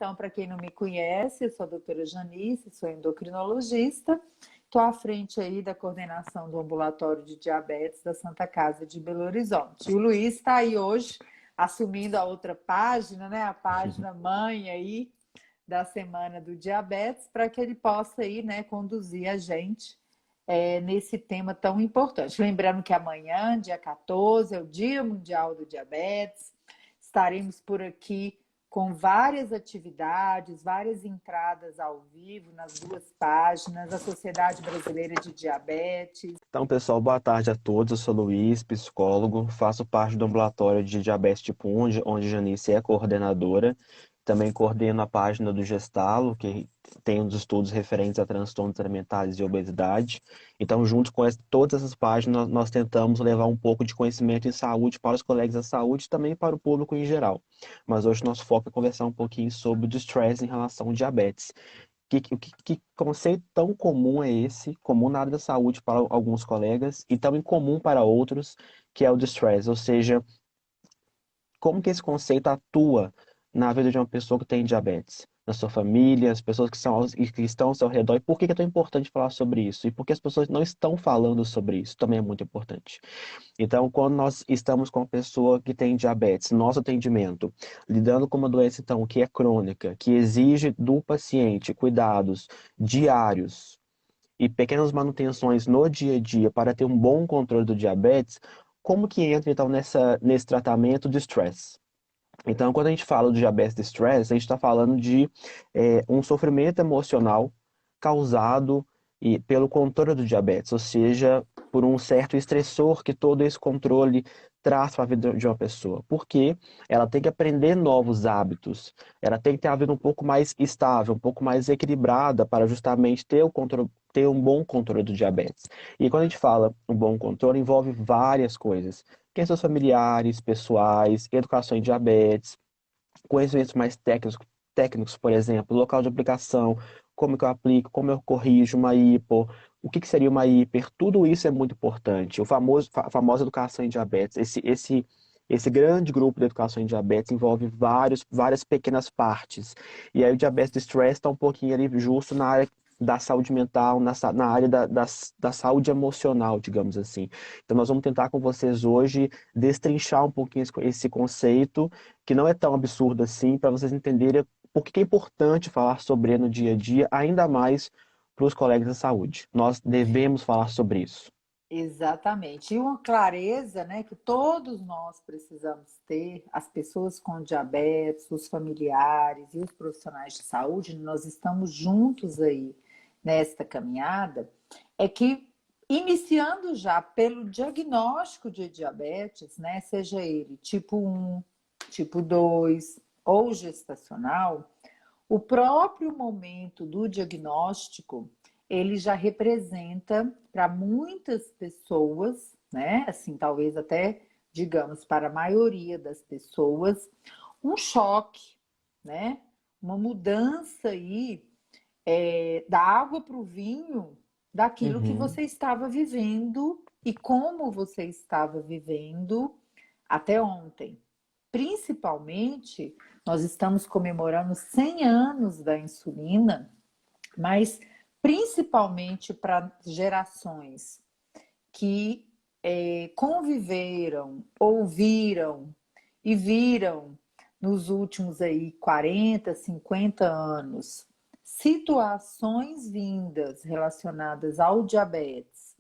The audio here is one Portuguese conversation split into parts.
Então, para quem não me conhece, eu sou a doutora Janice, sou endocrinologista, estou à frente aí da coordenação do ambulatório de diabetes da Santa Casa de Belo Horizonte. E o Luiz está aí hoje assumindo a outra página, né? A página mãe aí da Semana do Diabetes, para que ele possa aí, né, conduzir a gente nesse tema tão importante. Lembrando que amanhã, dia 14, é o Dia Mundial do Diabetes. Estaremos por aqui com várias atividades, várias entradas ao vivo nas duas páginas, da Sociedade Brasileira de Diabetes. Então, pessoal, boa tarde a todos. Eu sou Luiz, psicólogo, faço parte do ambulatório de diabetes tipo 1, onde Janice é coordenadora. Também coordeno a página do Gestalo, que tem os estudos referentes a transtornos alimentares e obesidade. Então, junto com todas essas páginas, nós tentamos levar um pouco de conhecimento em saúde para os colegas da saúde e também para o público em geral. Mas hoje nosso foco é conversar um pouquinho sobre o estresse em relação ao diabetes. Que conceito tão comum é esse, comum na área da saúde para alguns colegas e tão incomum para outros, que é o distress, ou seja, como que esse conceito atua na vida de uma pessoa que tem diabetes, na sua família, as pessoas que estão ao seu redor, e por que é tão importante falar sobre isso? E por que as pessoas não estão falando sobre isso? Também é muito importante. Então, quando nós estamos com uma pessoa que tem diabetes, nosso atendimento, lidando com uma doença, então, que é crônica, que exige do paciente cuidados diários e pequenas manutenções no dia a dia para ter um bom controle do diabetes, como que entra, então, nesse tratamento de stress? Então, quando a gente fala do diabetes de stress, a gente está falando de um sofrimento emocional causado pelo controle do diabetes, ou seja, por um certo estressor que todo esse controle traz para a vida de uma pessoa. Porque ela tem que aprender novos hábitos, ela tem que ter a vida um pouco mais estável, um pouco mais equilibrada para justamente ter o controle, ter um bom controle do diabetes. E quando a gente fala um bom controle, envolve várias coisas questões familiares, pessoais, educação em diabetes, conhecimentos mais técnicos, por exemplo, local de aplicação, como que eu aplico, como eu corrijo uma hipo, o que seria uma hiper, tudo isso é muito importante. A famosa educação em diabetes, esse grande grupo de educação em diabetes envolve várias pequenas partes. E aí o diabetes de stress está um pouquinho ali justo na área da saúde mental, na área da saúde emocional, digamos assim. Então nós vamos tentar com vocês hoje destrinchar um pouquinho esse conceito, que não é tão absurdo assim, para vocês entenderem por que é importante falar sobre ele no dia a dia, ainda mais para os colegas da saúde. Nós devemos falar sobre isso. Exatamente. E uma clareza, né, que todos nós precisamos ter, as pessoas com diabetes, os familiares e os profissionais de saúde, nós estamos juntos aí nesta caminhada, é que iniciando já pelo diagnóstico de diabetes, né, seja ele tipo 1, tipo 2 ou gestacional, o próprio momento do diagnóstico, ele já representa para muitas pessoas, né? Assim, talvez até, digamos, para a maioria das pessoas, um choque, né? Uma mudança aí da água para o vinho, daquilo que Uhum. você estava vivendo e como você estava vivendo até ontem. Principalmente, nós estamos comemorando 100 anos da insulina, mas principalmente para gerações que conviveram, ouviram e viram nos últimos aí 40, 50 anos situações vindas relacionadas ao diabetes,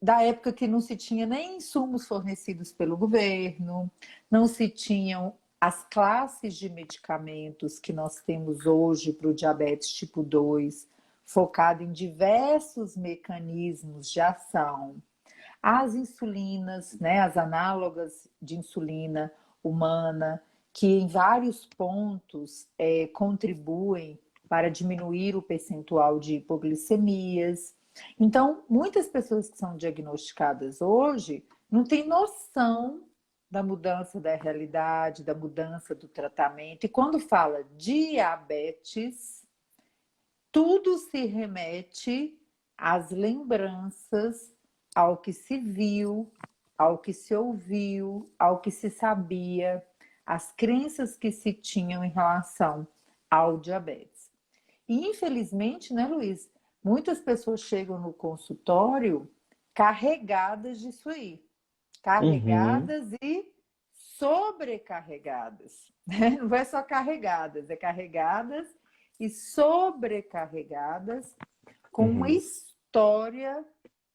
da época que não se tinha nem insumos fornecidos pelo governo, não se tinham as classes de medicamentos que nós temos hoje para o diabetes tipo 2, focado em diversos mecanismos de ação. As insulinas, né, as análogas de insulina humana, que em vários pontos contribuem para diminuir o percentual de hipoglicemias. Então, muitas pessoas que são diagnosticadas hoje não têm noção da mudança da realidade, da mudança do tratamento. E quando fala diabetes, tudo se remete às lembranças, ao que se viu, ao que se ouviu, ao que se sabia, as crenças que se tinham em relação ao diabetes. E, infelizmente, né, Luiz, muitas pessoas chegam no consultório carregadas disso aí, Uhum, carregadas e sobrecarregadas, né? Não é só carregadas, é carregadas e sobrecarregadas com uma uhum, história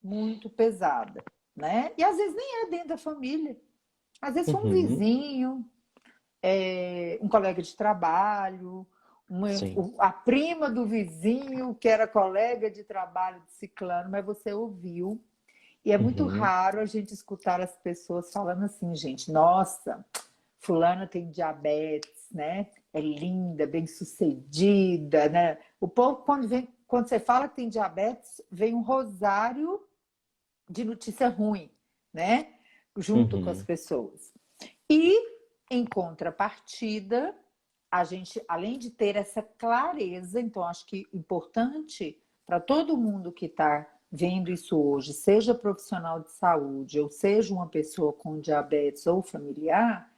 muito pesada, né? E às vezes nem é dentro da família, às vezes foi um uhum, vizinho, um colega de trabalho, sim. a prima do vizinho que era colega de trabalho de ciclano, mas você ouviu. E é muito Uhum, raro a gente escutar as pessoas falando assim, gente, nossa, fulana tem diabetes, né? É linda, bem-sucedida, né? O povo, quando você fala que tem diabetes, vem um rosário de notícia ruim, né? Junto com as uhum, pessoas. E, em contrapartida, a gente, além de ter essa clareza, então acho que importante para todo mundo que está vendo isso hoje, seja profissional de saúde ou seja uma pessoa com diabetes ou familiar,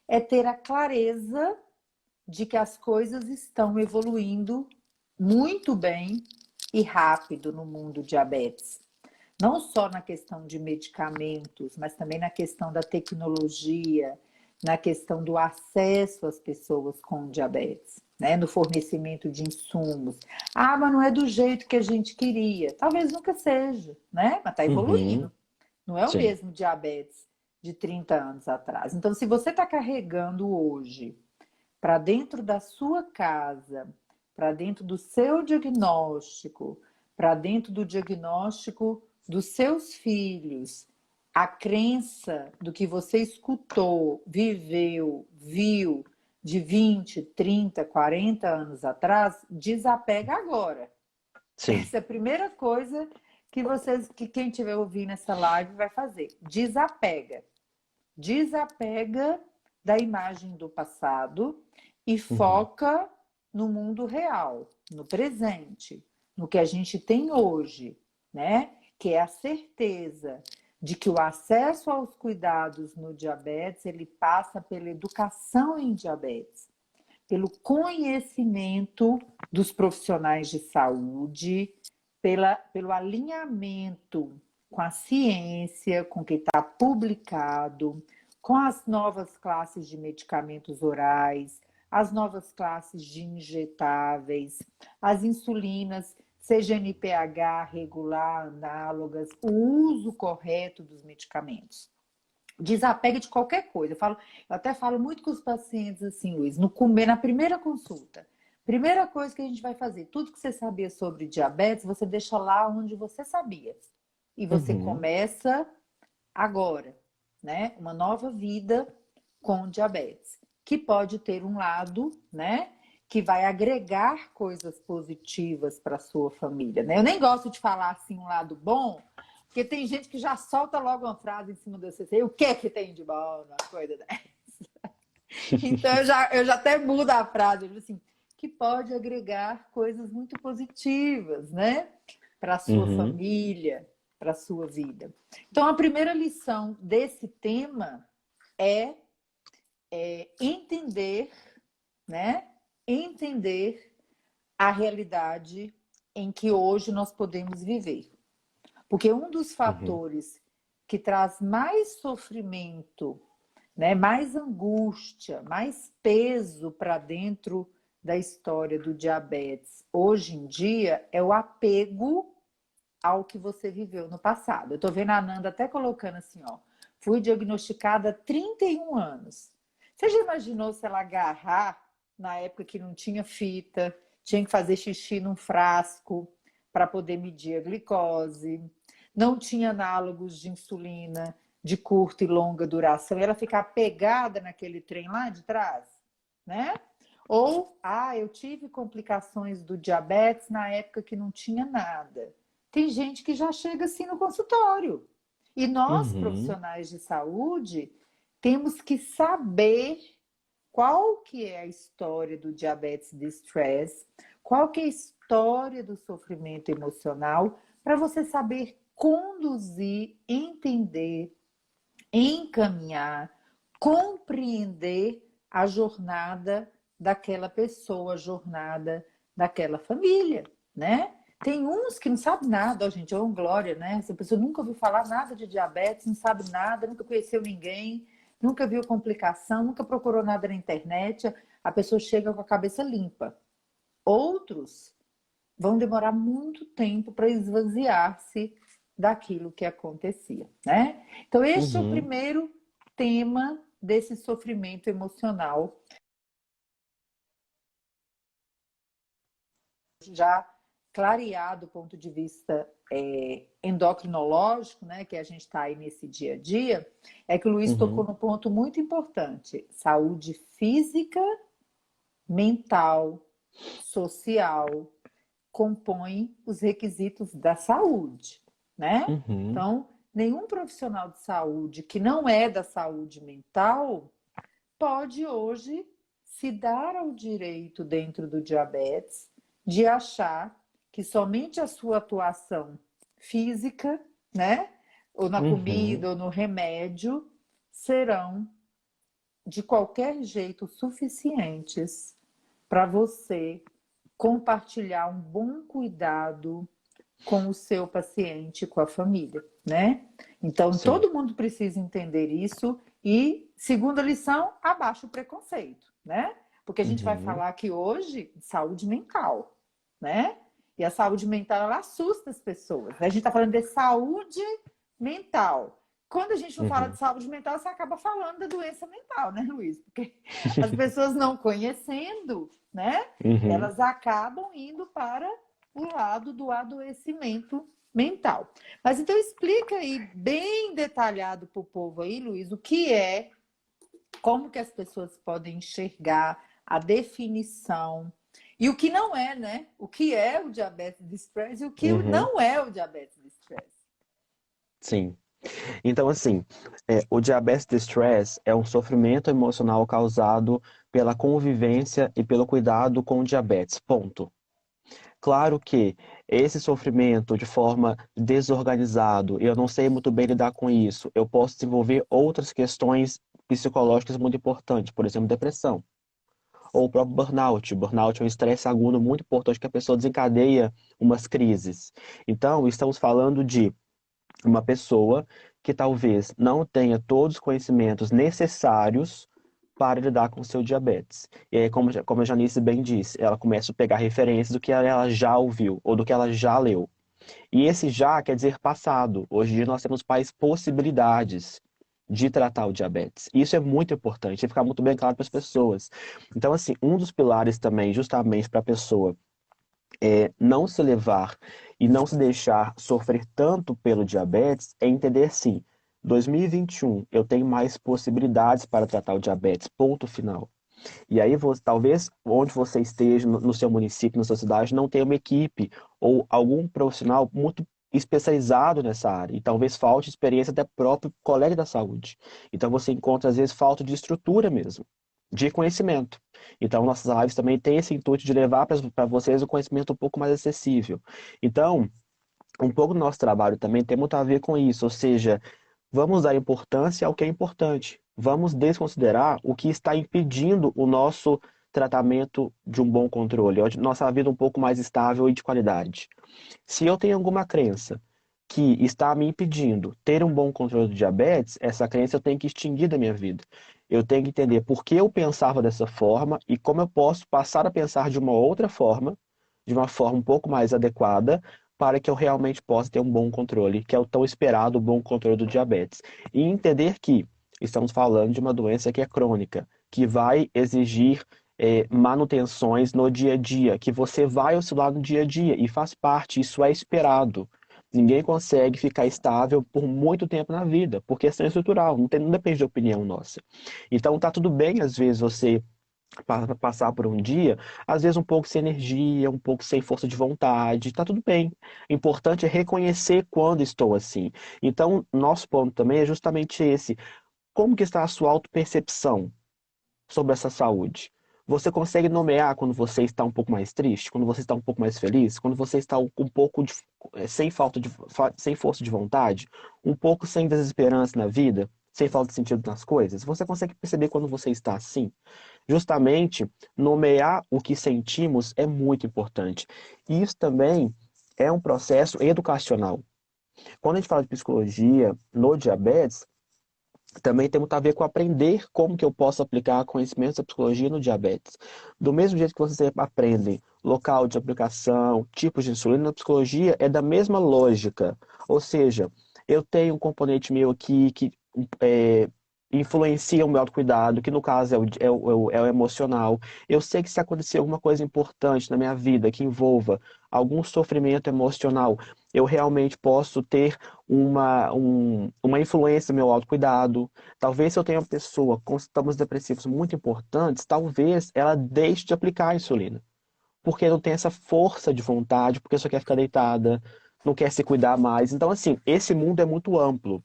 é ter a clareza de que as coisas estão evoluindo muito bem e rápido no mundo diabetes. Não só na questão de medicamentos, mas também na questão da tecnologia, na questão do acesso às pessoas com diabetes, né? No fornecimento de insumos. Ah, mas não é do jeito que a gente queria. Talvez nunca seja, né? Mas está uhum, evoluindo. Não é o sim. mesmo diabetes de 30 anos atrás. Então, se você está carregando hoje para dentro da sua casa, para dentro do seu diagnóstico, para dentro do diagnóstico dos seus filhos, a crença do que você escutou, viveu, viu de 20, 30, 40 anos atrás, desapega agora. Sim. Essa é a primeira coisa que quem estiver ouvindo essa live vai fazer. Desapega. Desapega da imagem do passado e Uhum, foca no mundo real, no presente, no que a gente tem hoje, né? Que é a certeza de que o acesso aos cuidados no diabetes, ele passa pela educação em diabetes, pelo conhecimento dos profissionais de saúde, pelo alinhamento com a ciência, com o que está publicado, com as novas classes de medicamentos orais, as novas classes de injetáveis, as insulinas, seja NPH, regular, análogas, o uso correto dos medicamentos. Desapega de qualquer coisa. Eu até falo muito com os pacientes assim, Luiz, na primeira consulta. Primeira coisa que a gente vai fazer, tudo que você sabia sobre diabetes, você deixa lá onde você sabia. E você uhum, começa agora, né? Uma nova vida com diabetes, que pode ter um lado, né? Que vai agregar coisas positivas para a sua família, né? Eu nem gosto de falar assim um lado bom, porque tem gente que já solta logo uma frase em cima do CC, o que é que tem de bom na coisa dessa? Então eu já até mudo a frase, eu digo assim, que pode agregar coisas muito positivas, né? Para a sua uhum, família, para a sua vida. Então, a primeira lição desse tema é, entender, né? Entender a realidade em que hoje nós podemos viver. Porque um dos uhum, fatores que traz mais sofrimento, né, mais angústia, mais peso para dentro da história do diabetes hoje em dia é o apego ao que você viveu no passado. Eu estou vendo a Ananda até colocando assim, ó, fui diagnosticada há 31 anos. Você já imaginou se ela agarrar na época que não tinha fita, tinha que fazer xixi num frasco para poder medir a glicose, não tinha análogos de insulina de curta e longa duração, e ela ficar pegada naquele trem lá de trás, né? Ou, eu tive complicações do diabetes na época que não tinha nada. Tem gente que já chega assim no consultório. E nós, uhum, profissionais de saúde, temos que saber qual que é a história do diabetes de stress, qual que é a história do sofrimento emocional, para você saber conduzir, entender, encaminhar, compreender a jornada daquela pessoa, a jornada daquela família, né? Tem uns que não sabem nada, ó, gente, ô glória, né? Essa pessoa nunca ouviu falar nada de diabetes, não sabe nada, nunca conheceu ninguém, nunca viu complicação, nunca procurou nada na internet, a pessoa chega com a cabeça limpa. Outros vão demorar muito tempo para esvaziar-se daquilo que acontecia, né? Então, este é o Uhum, primeiro tema desse sofrimento emocional, já clareado do ponto de vista endocrinológico, né, que a gente está aí nesse dia a dia, é que o Luiz tocou uhum, no ponto muito importante: saúde física, mental, social, compõem os requisitos da saúde, né? uhum, Então, nenhum profissional de saúde que não é da saúde mental pode hoje se dar ao direito dentro do diabetes de achar que somente a sua atuação física, né, ou na uhum, comida ou no remédio serão de qualquer jeito suficientes para você compartilhar um bom cuidado com o seu paciente, com a família, né? Então, sim, todo mundo precisa entender isso e, segunda lição, abaixa o preconceito, né? Porque a gente vai uhum, falar aqui hoje de saúde mental, né? E a saúde mental, ela assusta as pessoas, né? A gente está falando de saúde mental. Quando a gente não fala de uhum, saúde mental, você acaba falando da doença mental, né, Luiz? Porque as pessoas não conhecendo, né? uhum. Elas acabam indo para o lado do adoecimento mental. Mas então explica aí bem detalhado para o povo aí, Luiz, o que é, como que as pessoas podem enxergar a definição e o que não é, né? O que é o diabetes de Express e o que Uhum, não é o diabetes de Express. sim. Então, assim, o diabetes de stress é um sofrimento emocional causado pela convivência e pelo cuidado com o diabetes. Ponto. Claro que esse sofrimento de forma desorganizado, eu não sei muito bem lidar com isso, eu posso desenvolver outras questões psicológicas muito importantes, por exemplo, depressão. Ou o próprio burnout. Burnout é um estresse agudo muito importante que a pessoa desencadeia umas crises. Então, estamos falando de uma pessoa que talvez não tenha todos os conhecimentos necessários para lidar com o seu diabetes. E aí, como a Janice bem disse, ela começa a pegar referências do que ela já ouviu ou do que ela já leu. E esse já quer dizer passado. Hoje em dia nós temos mais possibilidades de tratar o diabetes. Isso é muito importante, tem que ficar muito bem claro para as pessoas. Então, assim, um dos pilares também, justamente para a pessoa não se levar e não se deixar sofrer tanto pelo diabetes é entender sim, 2021 eu tenho mais possibilidades para tratar o diabetes, ponto final. E aí, talvez onde você esteja, no seu município, na sua cidade, não tenha uma equipe ou algum profissional muito especializado nessa área. E talvez falte experiência até próprio colega da saúde. Então, você encontra, às vezes, falta de estrutura mesmo, de conhecimento. Então, nossas lives também têm esse intuito de levar para vocês o conhecimento um pouco mais acessível. Então, um pouco do nosso trabalho também tem muito a ver com isso, ou seja, vamos dar importância ao que é importante. Vamos desconsiderar o que está impedindo o nosso tratamento de um bom controle, a nossa vida um pouco mais estável e de qualidade. Se eu tenho alguma crença que está me impedindo ter um bom controle do diabetes, essa crença eu tenho que extinguir da minha vida. Eu tenho que entender por que eu pensava dessa forma e como eu posso passar a pensar de uma outra forma, de uma forma um pouco mais adequada, para que eu realmente possa ter um bom controle, que é o tão esperado bom controle do diabetes. E entender que estamos falando de uma doença que é crônica, que vai exigir manutenções no dia a dia, que você vai oscilar no dia a dia e faz parte, isso é esperado. Ninguém consegue ficar estável por muito tempo na vida, por questão estrutural, não depende de opinião nossa. Então tá tudo bem, às vezes, você passar por um dia, às vezes um pouco sem energia, um pouco sem força de vontade, tá tudo bem. O importante é reconhecer quando estou assim. Então, nosso ponto também é justamente esse. Como que está a sua autopercepção sobre essa saúde? Você consegue nomear quando você está um pouco mais triste, quando você está um pouco mais feliz, quando você está um pouco sem falta sem força de vontade, um pouco sem desesperança na vida? sem falta de sentido nas coisas? Você consegue perceber quando você está assim? Justamente, nomear o que sentimos é muito importante. E isso também é um processo educacional. Quando a gente fala de psicologia no diabetes, também tem muito a ver com aprender como que eu posso aplicar conhecimentos da psicologia no diabetes. Do mesmo jeito que você aprende local de aplicação, tipos de insulina, na psicologia é da mesma lógica. Ou seja, eu tenho um componente meu aqui que é, influencia o meu autocuidado, que no caso é o emocional. Eu sei que se acontecer alguma coisa importante na minha vida que envolva algum sofrimento emocional, eu realmente posso ter uma influência no meu autocuidado. Talvez se eu tenho uma pessoa com sintomas depressivos muito importantes, talvez ela deixe de aplicar a insulina. Porque não tem essa força de vontade, porque só quer ficar deitada, não quer se cuidar mais. Então, assim, esse mundo é muito amplo.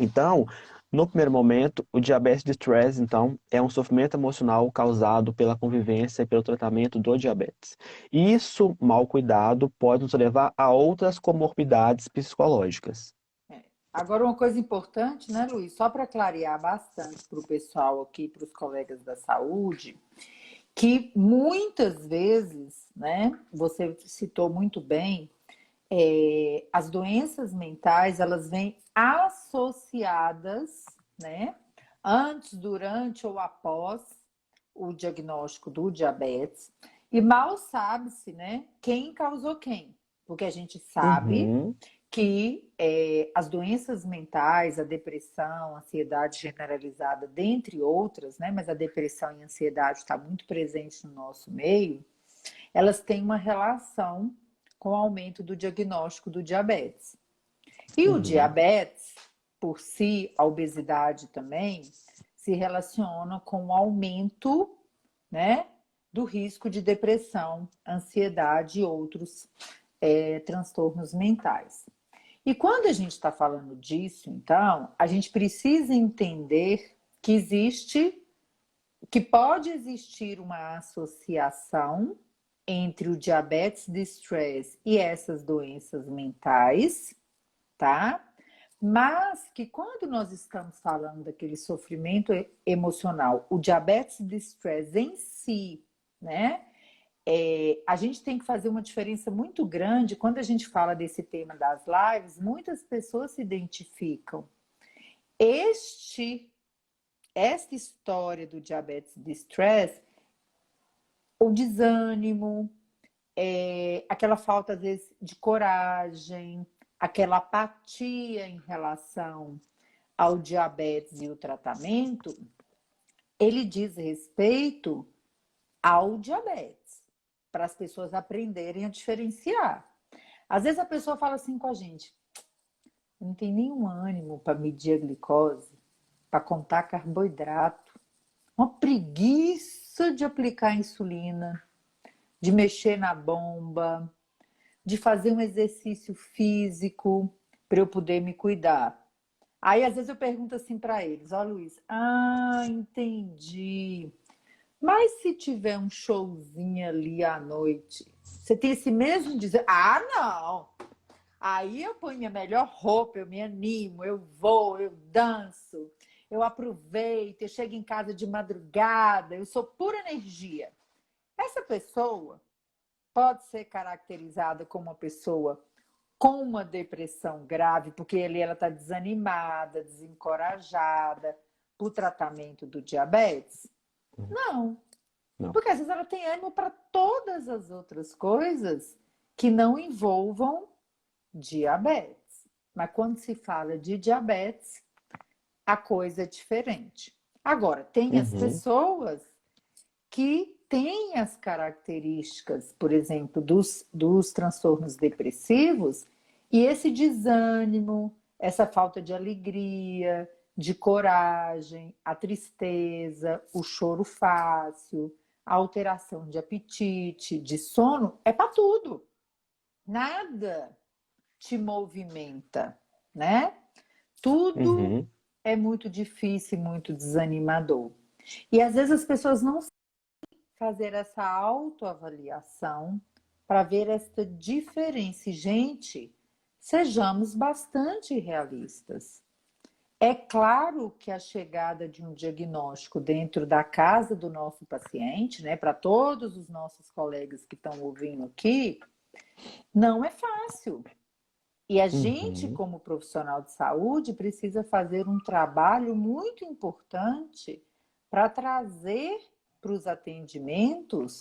Então, no primeiro momento, o diabetes de estresse, então, é um sofrimento emocional causado pela convivência e pelo tratamento do diabetes. Isso, mal cuidado, pode nos levar a outras comorbidades psicológicas. Agora, uma coisa importante, né, Luiz? Só para clarear bastante para o pessoal aqui, para os colegas da saúde, que muitas vezes, né, você citou muito bem, as doenças mentais, elas vêm associadas, né, antes, durante ou após o diagnóstico do diabetes, e mal sabe-se, né, quem causou quem, porque a gente sabe Uhum, que as doenças mentais, a depressão, a ansiedade generalizada, dentre outras, né, mas a depressão e a ansiedade está muito presente no nosso meio, elas têm uma relação com o aumento do diagnóstico do diabetes. E o uhum, diabetes, por si, a obesidade também, se relaciona com o aumento, né, do risco de depressão, ansiedade e outros transtornos mentais. E quando a gente está falando disso, então, a gente precisa entender que que pode existir uma associação entre o diabetes de estresse e essas doenças mentais, tá? Mas que quando nós estamos falando daquele sofrimento emocional, o diabetes de estresse em si, né? A gente tem que fazer uma diferença muito grande quando a gente fala desse tema das lives. Muitas pessoas se identificam. Este, esta história do diabetes de estresse, o desânimo, aquela falta, às vezes, de coragem, aquela apatia em relação ao diabetes e o tratamento, ele diz respeito ao diabetes, para as pessoas aprenderem a diferenciar. Às vezes a pessoa fala assim com a gente: não tem nenhum ânimo para medir a glicose, para contar carboidrato, uma preguiça de aplicar insulina, de mexer na bomba, de fazer um exercício físico para eu poder me cuidar. Aí às vezes eu pergunto assim para eles: ó, Luiz, entendi. Mas se tiver um showzinho ali à noite, você tem esse mesmo dizer: não. Aí eu ponho minha melhor roupa, eu me animo, eu vou, eu danço, eu aproveito, eu chego em casa de madrugada, eu sou pura energia. Essa pessoa pode ser caracterizada como uma pessoa com uma depressão grave, porque ali ela está desanimada, desencorajada, por tratamento do diabetes? Não, não. porque às vezes ela tem ânimo para todas as outras coisas que não envolvam diabetes. Mas quando se fala de diabetes, a coisa é diferente. Agora, tem as Uhum, pessoas que têm as características, por exemplo, dos transtornos depressivos, e esse desânimo, essa falta de alegria, de coragem, a tristeza, o choro fácil, a alteração de apetite, de sono, é para tudo. Nada te movimenta, né? Tudo uhum, é muito difícil, muito desanimador. E às vezes as pessoas não sabem fazer essa autoavaliação para ver esta diferença. E, gente, sejamos bastante realistas. É claro que a chegada de um diagnóstico dentro da casa do nosso paciente, né, para todos os nossos colegas que estão ouvindo aqui, não é fácil. E a gente, Uhum, como profissional de saúde, precisa fazer um trabalho muito importante para trazer para os atendimentos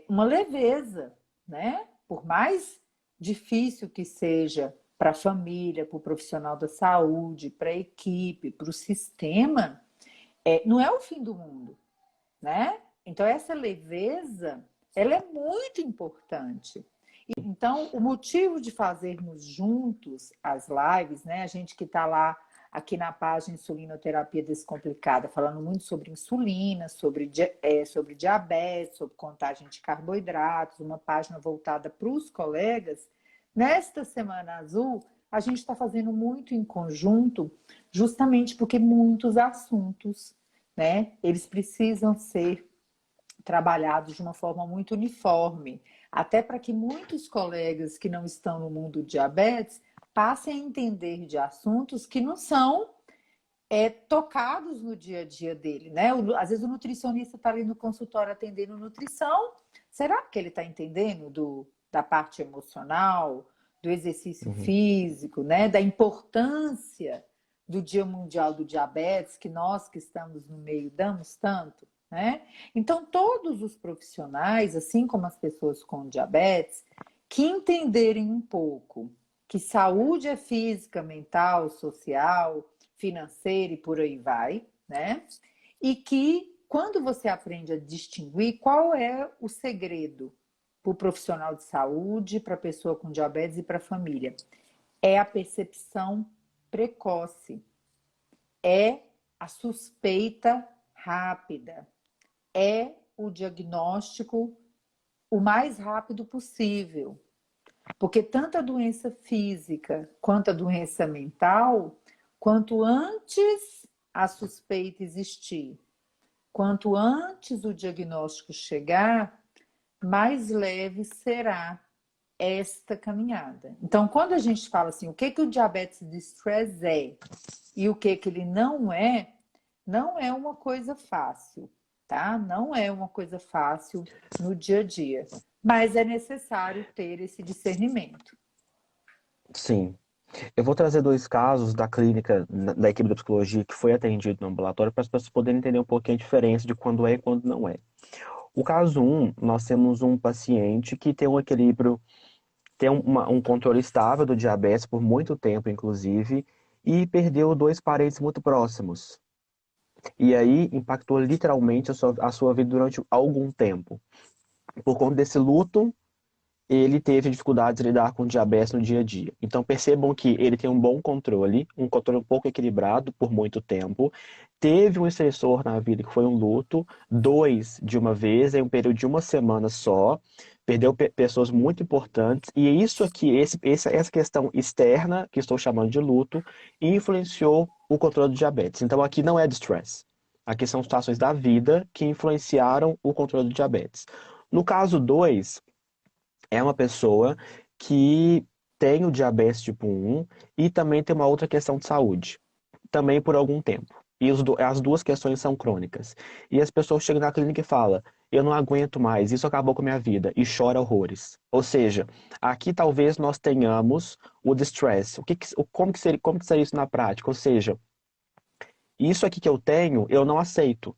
uma leveza, né? Por mais difícil que seja para a família, para o profissional da saúde, para a equipe, para o sistema, não é o fim do mundo, né? Então essa leveza, ela é muito importante. Então, o motivo de fazermos juntos as lives, né? A gente que está lá aqui na página Insulinoterapia Descomplicada, falando muito sobre insulina, sobre diabetes, sobre contagem de carboidratos, uma página voltada para os colegas. Nesta Semana Azul, a gente está fazendo muito em conjunto, justamente porque muitos assuntos, né? Eles precisam ser trabalhados de uma forma muito uniforme, até para que muitos colegas que não estão no mundo do diabetes passem a entender de assuntos que não são tocados no dia a dia dele, né? Às vezes o nutricionista está ali no consultório atendendo nutrição, será que ele está entendendo da parte emocional, do exercício uhum. físico, né? Da importância do Dia Mundial do Diabetes, que nós que estamos no meio damos tanto, né? Então, todos os profissionais, assim como as pessoas com diabetes, que entenderem um pouco que saúde é física, mental, social, financeira e por aí vai, né? E que quando você aprende a distinguir qual é o segredo para o profissional de saúde, para a pessoa com diabetes e para a família, é a percepção precoce, é a suspeita rápida, é o diagnóstico o mais rápido possível. Porque tanto a doença física quanto a doença mental, quanto antes a suspeita existir, quanto antes o diagnóstico chegar, mais leve será esta caminhada. Então, quando a gente fala assim, o que que o diabetes de stress é e o que que ele não é uma coisa fácil, tá? Não é uma coisa fácil no dia a dia, mas é necessário ter esse discernimento. Sim. Eu vou trazer dois casos da clínica, da equipe da psicologia que foi atendido no ambulatório para as pessoas poderem entender um pouquinho a diferença de quando é e quando não é. O caso um, nós temos um paciente que tem um equilíbrio, tem um controle estável do diabetes por muito tempo, inclusive, e perdeu dois parentes muito próximos. E aí impactou literalmente a sua vida durante algum tempo. Por conta desse luto, ele teve dificuldades de lidar com diabetes no dia a dia. Então percebam que ele tem um controle um pouco equilibrado por muito tempo. Teve um estressor na vida que foi um luto, dois de uma vez, em um período de uma semana só. Perdeu pessoas muito importantes, e isso aqui, essa questão externa, que estou chamando de luto, influenciou o controle do diabetes. Então aqui não é de stress. Aqui são situações da vida que influenciaram o controle do diabetes. No caso 2 é uma pessoa que tem o diabetes tipo 1 e também tem uma outra questão de saúde, também por algum tempo. E as duas questões são crônicas. E as pessoas chegam na clínica e falam: eu não aguento mais, isso acabou com a minha vida, e chora horrores. Ou seja, aqui talvez nós tenhamos o distress. Como que seria isso na prática? Ou seja, isso aqui que eu tenho, eu não aceito.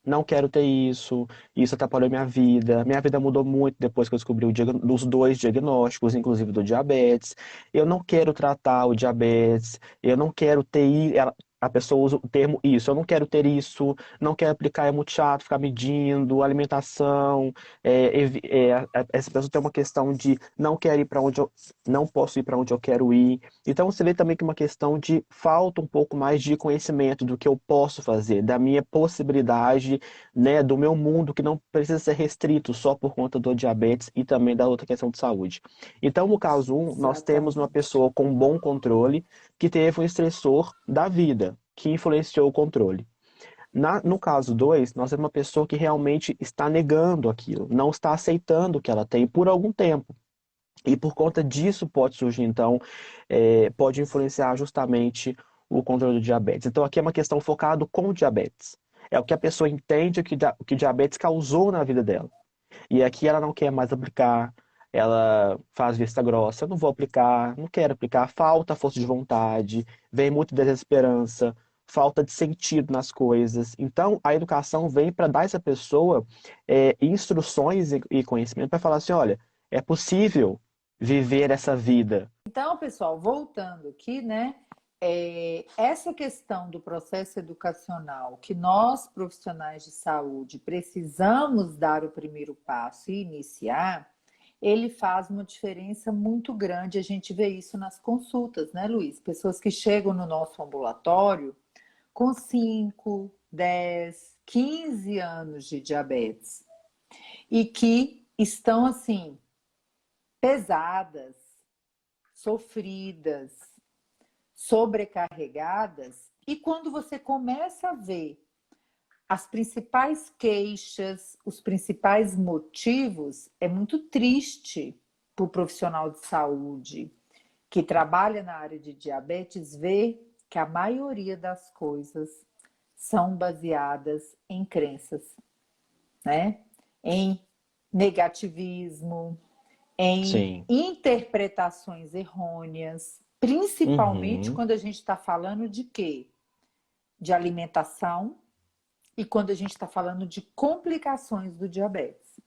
Não quero ter isso, isso atrapalhou minha vida mudou muito depois que eu descobri os dois diagnósticos, inclusive do diabetes. Eu não quero tratar o diabetes, eu não quero ter, a pessoa usa o termo isso, eu não quero ter isso, não quero aplicar, é muito chato ficar medindo, alimentação, essa pessoa tem uma questão de não quero ir para onde eu, não posso ir para onde eu quero ir. Então você vê também que é uma questão de falta um pouco mais de conhecimento do que eu posso fazer, da minha possibilidade, né, do meu mundo que não precisa ser restrito só por conta do diabetes e também da outra questão de saúde. Então, no caso um, nós temos uma Exatamente. pessoa com bom controle que teve um estressor da vida, que influenciou o controle. No caso 2, nós temos uma pessoa que realmente está negando aquilo, não está aceitando o que ela tem por algum tempo. E por conta disso pode surgir, então, pode influenciar justamente o controle do diabetes. Então, aqui é uma questão focada com o diabetes. É o que a pessoa entende o que o diabetes causou na vida dela. E aqui ela não quer mais aplicar, ela faz vista grossa, eu não vou aplicar, não quero aplicar, falta força de vontade, vem muito desesperança, falta de sentido nas coisas. Então, a educação vem para dar a essa pessoa instruções e conhecimento para falar assim, olha, é possível viver essa vida. Então, pessoal, voltando aqui, né? Essa questão do processo educacional que nós, profissionais de saúde, precisamos dar o primeiro passo e iniciar, ele faz uma diferença muito grande. A gente vê isso nas consultas, né, Luiz? Pessoas que chegam no nosso ambulatório com 5, 10, 15 anos de diabetes e que estão assim pesadas, sofridas, sobrecarregadas, e quando você começa a ver as principais queixas, os principais motivos, é muito triste para o profissional de saúde que trabalha na área de diabetes ver que a maioria das coisas são baseadas em crenças, né? Em negativismo, em Sim. interpretações errôneas, principalmente Uhum. quando a gente está falando de quê? De alimentação e quando a gente está falando de complicações do diabetes.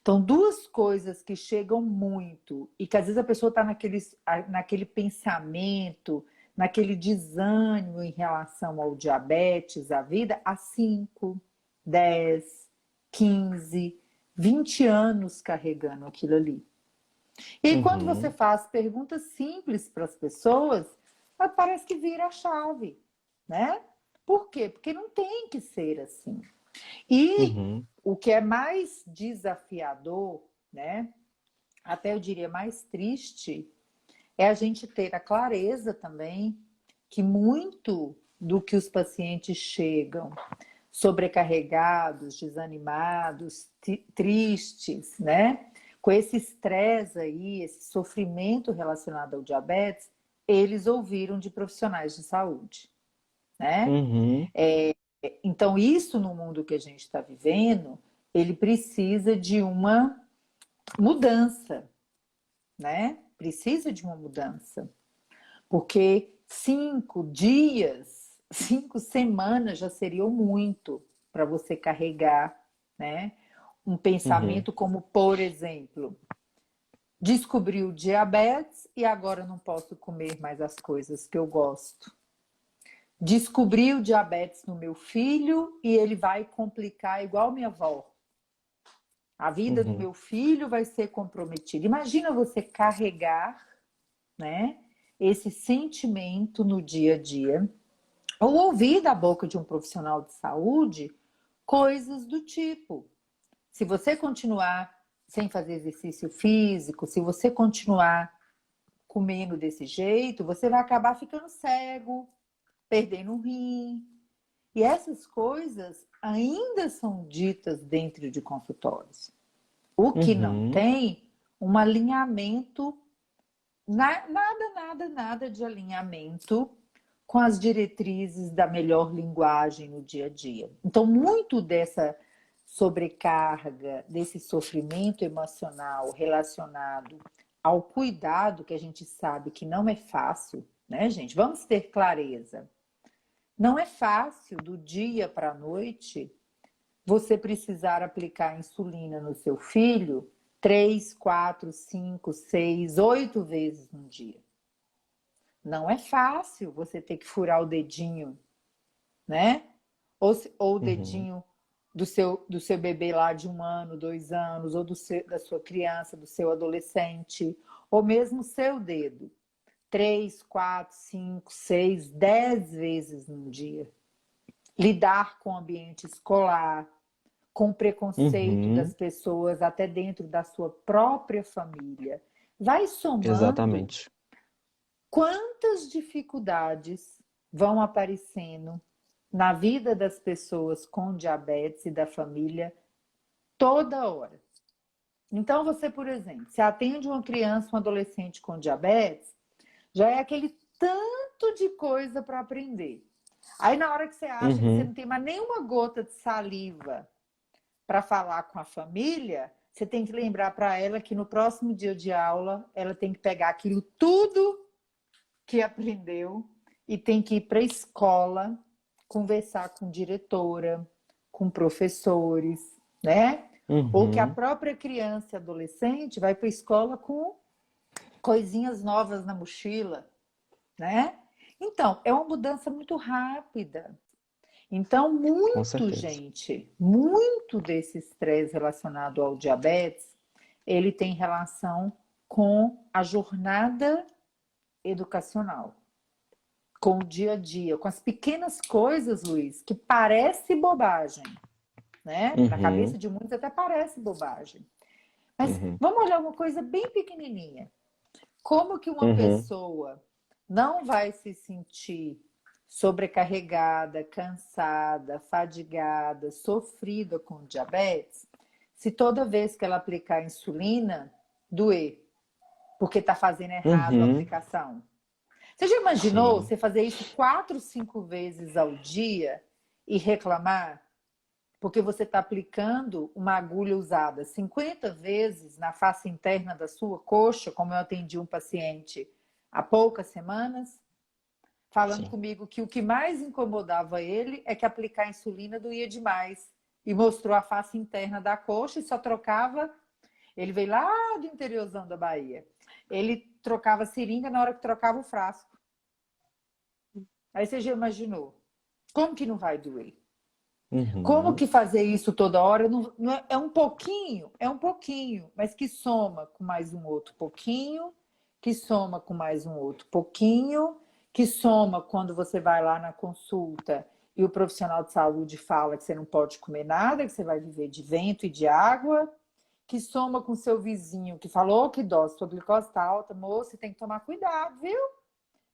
Então, duas coisas que chegam muito e que às vezes a pessoa está naquele pensamento, naquele desânimo em relação ao diabetes, à vida, há 5, 10, 15, 20 anos carregando aquilo ali. E aí, quando você Uhum. faz perguntas simples para as pessoas, parece que vira a chave, né? Por quê? Porque não tem que ser assim. E Uhum. o que é mais desafiador, né? Até eu diria mais triste, é a gente ter a clareza também que muito do que os pacientes chegam sobrecarregados, desanimados, tristes, né? Com esse estresse aí, esse sofrimento relacionado ao diabetes, eles ouviram de profissionais de saúde, né? Uhum. Então, isso no mundo que a gente está vivendo, ele precisa de uma mudança, né? Precisa de uma mudança. Porque 5 dias, 5 semanas já seriam muito para você carregar, né? Um Uhum. pensamento como, por exemplo, descobri o diabetes e agora não posso comer mais as coisas que eu gosto. Descobri o diabetes no meu filho e ele vai complicar igual minha avó. A vida do Uhum. meu filho vai ser comprometida. Imagina você carregar, né, esse sentimento no dia a dia, ou ouvir da boca de um profissional de saúde coisas do tipo: se você continuar sem fazer exercício físico, se você continuar comendo desse jeito, você vai acabar ficando cego, perdendo um rim. E essas coisas ainda são ditas dentro de consultórios. O que não Uhum. tem um alinhamento, nada de alinhamento com as diretrizes da melhor linguagem no dia a dia. Então, muito dessa sobrecarga, desse sofrimento emocional relacionado ao cuidado, que a gente sabe que não é fácil, né, gente? Vamos ter clareza. Não é fácil do dia para a noite você precisar aplicar insulina no seu filho 3, 4, 5, 6, 8 vezes no dia. Não é fácil você ter que furar o dedinho, né? Ou o Uhum. dedinho do seu bebê lá de 1 ano, 2 anos, ou da sua criança, do seu adolescente, ou mesmo o seu dedo. 3, 4, 5, 6, 10 vezes no dia. Lidar com o ambiente escolar, com o preconceito das Uhum. pessoas até dentro da sua própria família. Vai somando Exatamente. quantas dificuldades vão aparecendo na vida das pessoas com diabetes e da família toda hora. Então, você, por exemplo, se atende uma criança, um adolescente com diabetes, já é aquele tanto tanto de coisa para aprender. Aí na hora que você acha que você Uhum. não tem mais nenhuma gota de saliva para falar com a família, você tem que lembrar para ela que no próximo dia de aula ela tem que pegar aquilo tudo que aprendeu e tem que ir para a escola, conversar com diretora, com professores, né? Ou que a Uhum. própria criança e adolescente vai para a escola com coisinhas novas na mochila, né? Então, é uma mudança muito rápida. Então, Com muito, certeza. gente, muito desse estresse relacionado ao diabetes, ele tem relação com a jornada educacional, com o dia a dia, com as pequenas coisas, Luiz, que parece bobagem, né? Na cabeça Uhum. de muitos até parece bobagem. Mas Uhum. vamos olhar uma coisa bem pequenininha. Como que uma Uhum. pessoa não vai se sentir sobrecarregada, cansada, fadigada, sofrida com diabetes, se toda vez que ela aplicar insulina, doer, porque está fazendo errado a Uhum. aplicação? Você já imaginou Sim. você fazer isso 4, 5 vezes ao dia e reclamar? Porque você está aplicando uma agulha usada 50 vezes na face interna da sua coxa, como eu atendi um paciente há poucas semanas, falando Sim. comigo que o que mais incomodava ele é que aplicar insulina doía demais. E mostrou a face interna da coxa e só trocava. Ele veio lá do interiorzão da Bahia. Ele trocava seringa na hora que trocava o frasco. Aí você já imaginou? Como que não vai doer? Como Uhum. que fazer isso toda hora? É um pouquinho, mas que soma com mais um outro pouquinho, que soma com mais um outro pouquinho, que soma quando você vai lá na consulta e o profissional de saúde fala que você não pode comer nada, que você vai viver de vento e de água, que soma com seu vizinho que falou que dose, sua glicose está alta, moço, você tem que tomar cuidado, viu?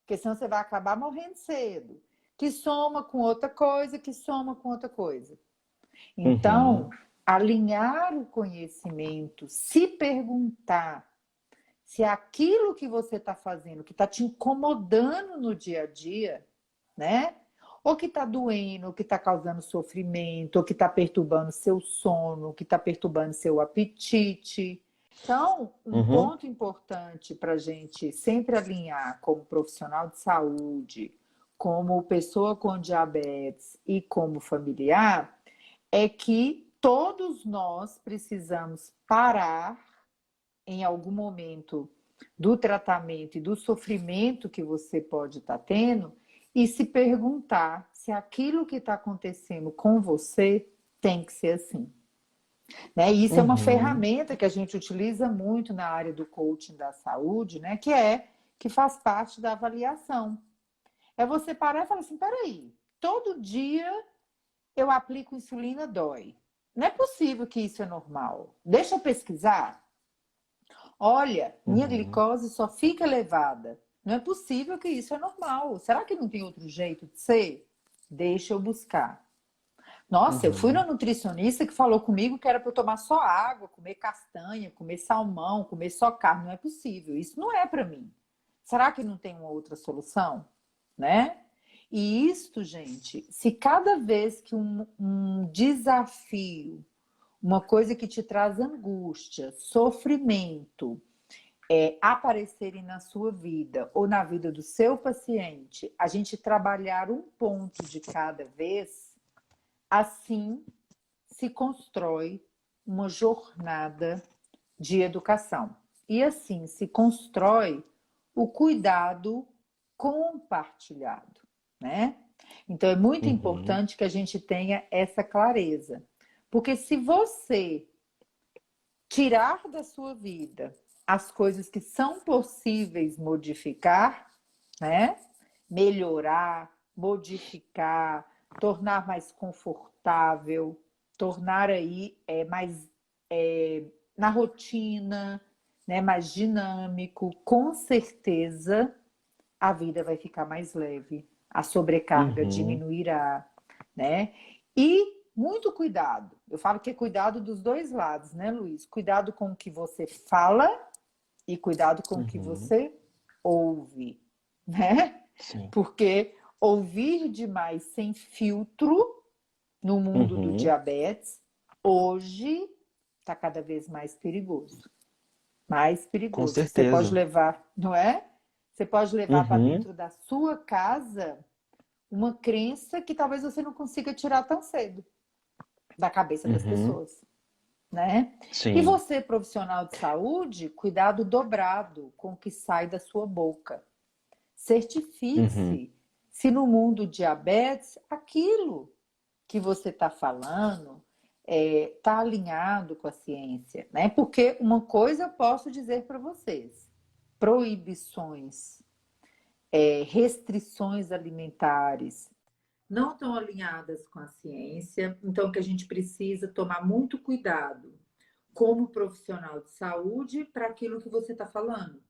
Porque senão você vai acabar morrendo cedo. Que soma com outra coisa, que soma com outra coisa. Então, Uhum. alinhar o conhecimento, se perguntar se aquilo que você está fazendo, que está te incomodando no dia a dia, né? Ou que está doendo, ou que está causando sofrimento, ou que está perturbando seu sono, ou que está perturbando seu apetite. Então, um Uhum. ponto importante para a gente sempre alinhar como profissional de saúde, como pessoa com diabetes e como familiar, é que todos nós precisamos parar em algum momento do tratamento e do sofrimento que você pode estar tendo e se perguntar se aquilo que está acontecendo com você tem que ser assim. Né? E isso é uma Uhum. ferramenta que a gente utiliza muito na área do coaching da saúde, né? Que faz parte da avaliação. É você parar e falar assim, peraí, todo dia eu aplico insulina, dói. Não é possível que isso é normal. Deixa eu pesquisar. Olha, minha Uhum. glicose só fica elevada. Não é possível que isso é normal. Será que não tem outro jeito de ser? Deixa eu buscar. Nossa, eu fui na Uhum. nutricionista que falou comigo que era para eu tomar só água, comer castanha, comer salmão, comer só carne. Não é possível. Isso não é para mim. Será que não tem uma outra solução? Né? E isto, gente, se cada vez que um desafio, uma coisa que te traz angústia, sofrimento, aparecerem na sua vida ou na vida do seu paciente, a gente trabalhar um ponto de cada vez, assim se constrói uma jornada de educação. E assim se constrói o cuidado compartilhado, né? Então é muito Uhum. importante que a gente tenha essa clareza. Porque se você tirar da sua vida as coisas que são possíveis modificar, né? Melhorar, modificar, tornar mais confortável, tornar aí mais na rotina, né? Mais dinâmico, com certeza a vida vai ficar mais leve, a sobrecarga Uhum. diminuirá, né? E muito cuidado. Eu falo que é cuidado dos dois lados, né, Luiz? Cuidado com o que você fala e cuidado com o que Uhum. você ouve, né? Sim. Porque ouvir demais sem filtro no mundo do Uhum. diabetes, hoje está cada vez mais perigoso. Mais Com perigoso, que você pode certeza. levar, não é? Você pode levar para Uhum. dentro da sua casa uma crença que talvez você não consiga tirar tão cedo da cabeça das Uhum. pessoas, né? E Sim. você, profissional de saúde, cuidado dobrado com o que sai da sua boca. Uhum. Certifique-se se no mundo diabetes aquilo que você está falando está alinhado com a ciência, né? Porque uma coisa eu posso dizer para vocês: proibições, restrições alimentares não estão alinhadas com a ciência, então que a gente precisa tomar muito cuidado como profissional de saúde para aquilo que você está falando.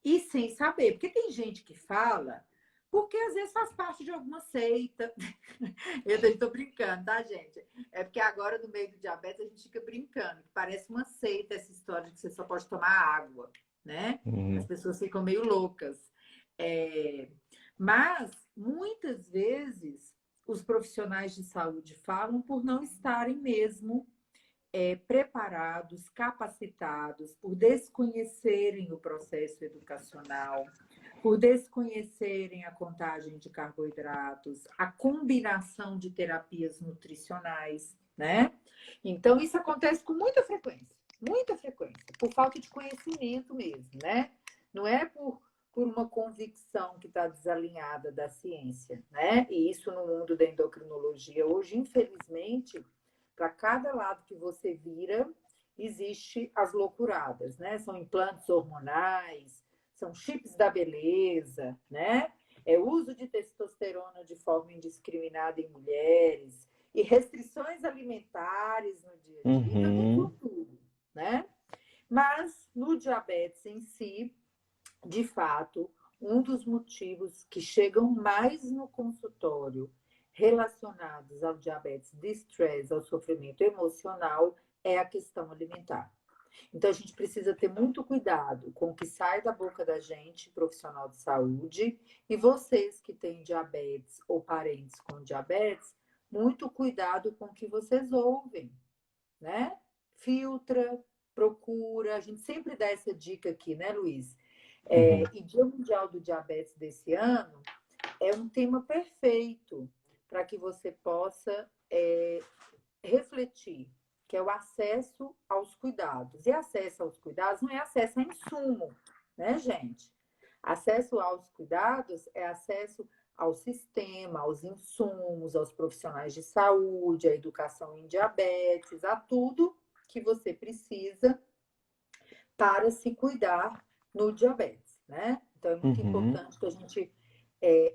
E sem saber, porque tem gente que fala, porque às vezes faz parte de alguma seita. Eu estou brincando, tá, gente? É porque agora, no meio do diabetes, a gente fica brincando, que parece uma seita essa história de que você só pode tomar água, né? As Uhum. pessoas ficam meio loucas. É... Mas, muitas vezes, os profissionais de saúde falam por não estarem mesmo preparados, capacitados, por desconhecerem o processo educacional, por desconhecerem a contagem de carboidratos, a combinação de terapias nutricionais, né? Então, isso acontece com muita frequência, por falta de conhecimento mesmo, né? Não é por uma convicção que está desalinhada da ciência, né? E isso no mundo da endocrinologia hoje, infelizmente, para cada lado que você vira, existe as loucuradas, né? São implantes hormonais, são chips da beleza, né? É uso de testosterona de forma indiscriminada em mulheres e restrições alimentares no dia a dia, tá tudo com Uhum. tudo, né? Mas no diabetes em si, de fato, um dos motivos que chegam mais no consultório relacionados ao diabetes de estresse, ao sofrimento emocional, é a questão alimentar. Então, a gente precisa ter muito cuidado com o que sai da boca da gente, profissional de saúde, e vocês que têm diabetes ou parentes com diabetes, muito cuidado com o que vocês ouvem, né? Filtra, procura, a gente sempre dá essa dica aqui, né, Luiz? Uhum. E Dia Mundial do Diabetes desse ano é um tema perfeito para que você possa refletir, que é o acesso aos cuidados. E acesso aos cuidados não é acesso a insumo, né, gente? Acesso aos cuidados é acesso ao sistema, aos insumos, aos profissionais de saúde, à educação em diabetes, a tudo que você precisa para se cuidar no diabetes, né? Então é muito Uhum. importante que a gente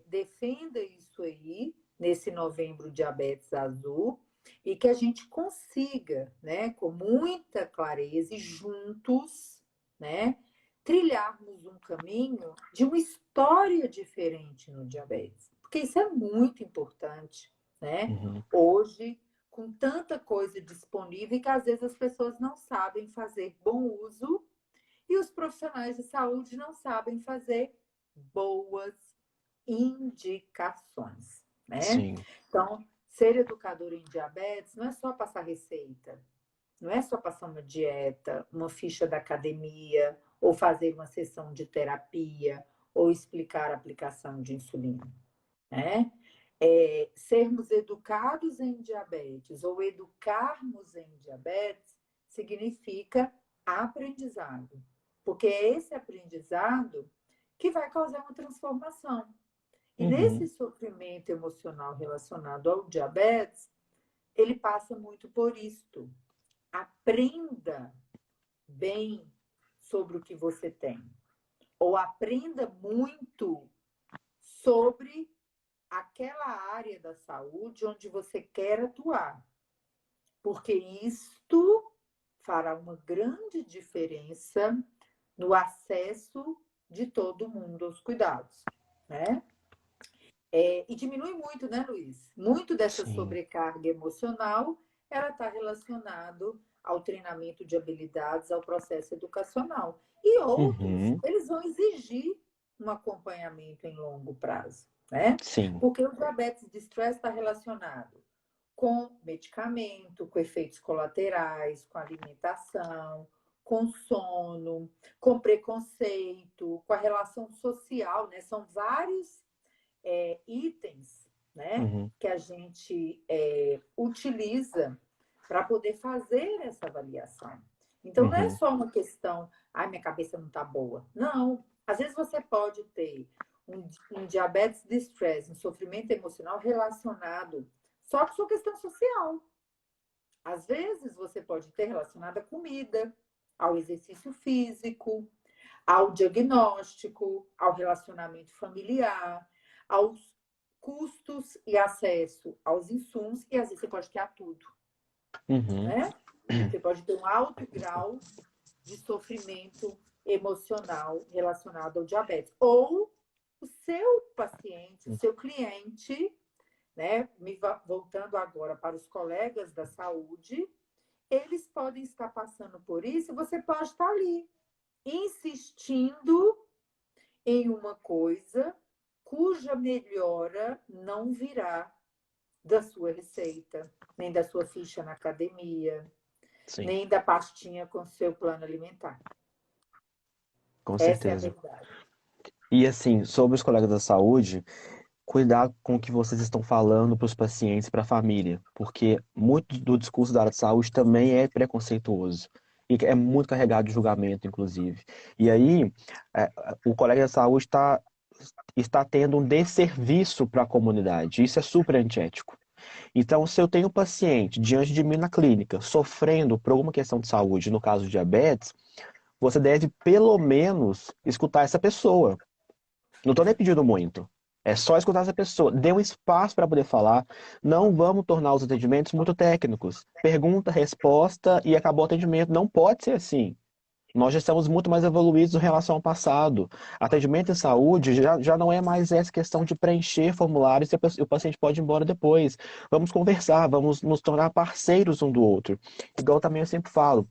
defenda isso aí nesse Novembro Diabetes Azul e que a gente consiga, né, com muita clareza e juntos, né, trilharmos um caminho de uma história diferente no diabetes, porque isso é muito importante, né? Uhum. Hoje, com tanta coisa disponível que às vezes as pessoas não sabem fazer bom uso e os profissionais de saúde não sabem fazer boas indicações, né? Sim. Então, ser educador em diabetes não é só passar receita, não é só passar uma dieta, uma ficha da academia, ou fazer uma sessão de terapia, ou explicar a aplicação de insulina, né? Sermos educados em diabetes ou educarmos em diabetes significa aprendizado, porque é esse aprendizado que vai causar uma transformação. E nesse Uhum. sofrimento emocional relacionado ao diabetes, ele passa muito por isto. Aprenda bem sobre o que você tem, ou aprenda muito sobre aquela área da saúde onde você quer atuar, porque isto fará uma grande diferença no acesso de todo mundo aos cuidados, né? E diminui muito, né, Luiz? Muito dessa Sim. sobrecarga emocional, ela está relacionado ao treinamento de habilidades, ao processo educacional. E outros, Uhum. eles vão exigir um acompanhamento em longo prazo, né? Sim. Porque o diabetes de estresse está relacionado com medicamento, com efeitos colaterais, com alimentação, com sono, com preconceito, com a relação social, né? São vários itens, né, Uhum, que a gente utiliza para poder fazer essa avaliação. Então, não é uhum, só uma questão, ai, minha cabeça não está boa. Não. Às vezes você pode ter um diabetes de estresse, um sofrimento emocional relacionado só com sua questão social. Às vezes você pode ter relacionado à comida, ao exercício físico, ao diagnóstico, ao relacionamento familiar, aos custos e acesso aos insumos, e às vezes você pode ter a tudo, uhum, né? Você pode ter um alto grau de sofrimento emocional relacionado ao diabetes. Ou o seu paciente, o seu cliente, né? Voltando agora para os colegas da saúde, eles podem estar passando por isso e você pode estar ali, insistindo em uma coisa cuja melhora não virá da sua receita, nem da sua ficha na academia, sim, nem da pastinha com seu plano alimentar. com Essa é a certeza. verdade. E assim, sobre os colegas da saúde, cuidar com o que vocês estão falando para os pacientes, para a família, porque muito do discurso da área de saúde também é preconceituoso e é muito carregado de julgamento, inclusive. E aí, é, o colega da saúde está tendo um desserviço para a comunidade. Isso é super antiético. Então, se eu tenho um paciente diante de mim na clínica sofrendo por alguma questão de saúde, no caso de diabetes, você deve pelo menos escutar essa pessoa. Não estou nem pedindo muito. É só escutar essa pessoa. Dê um espaço para poder falar. Não vamos tornar os atendimentos muito técnicos. Pergunta, resposta e acabou o atendimento. Não pode ser assim. Nós já estamos muito mais evoluídos em relação ao passado. Atendimento em saúde já não é mais essa questão de preencher formulários e o paciente pode ir embora depois. Vamos conversar, vamos nos tornar parceiros um do outro. Igual também eu sempre falo,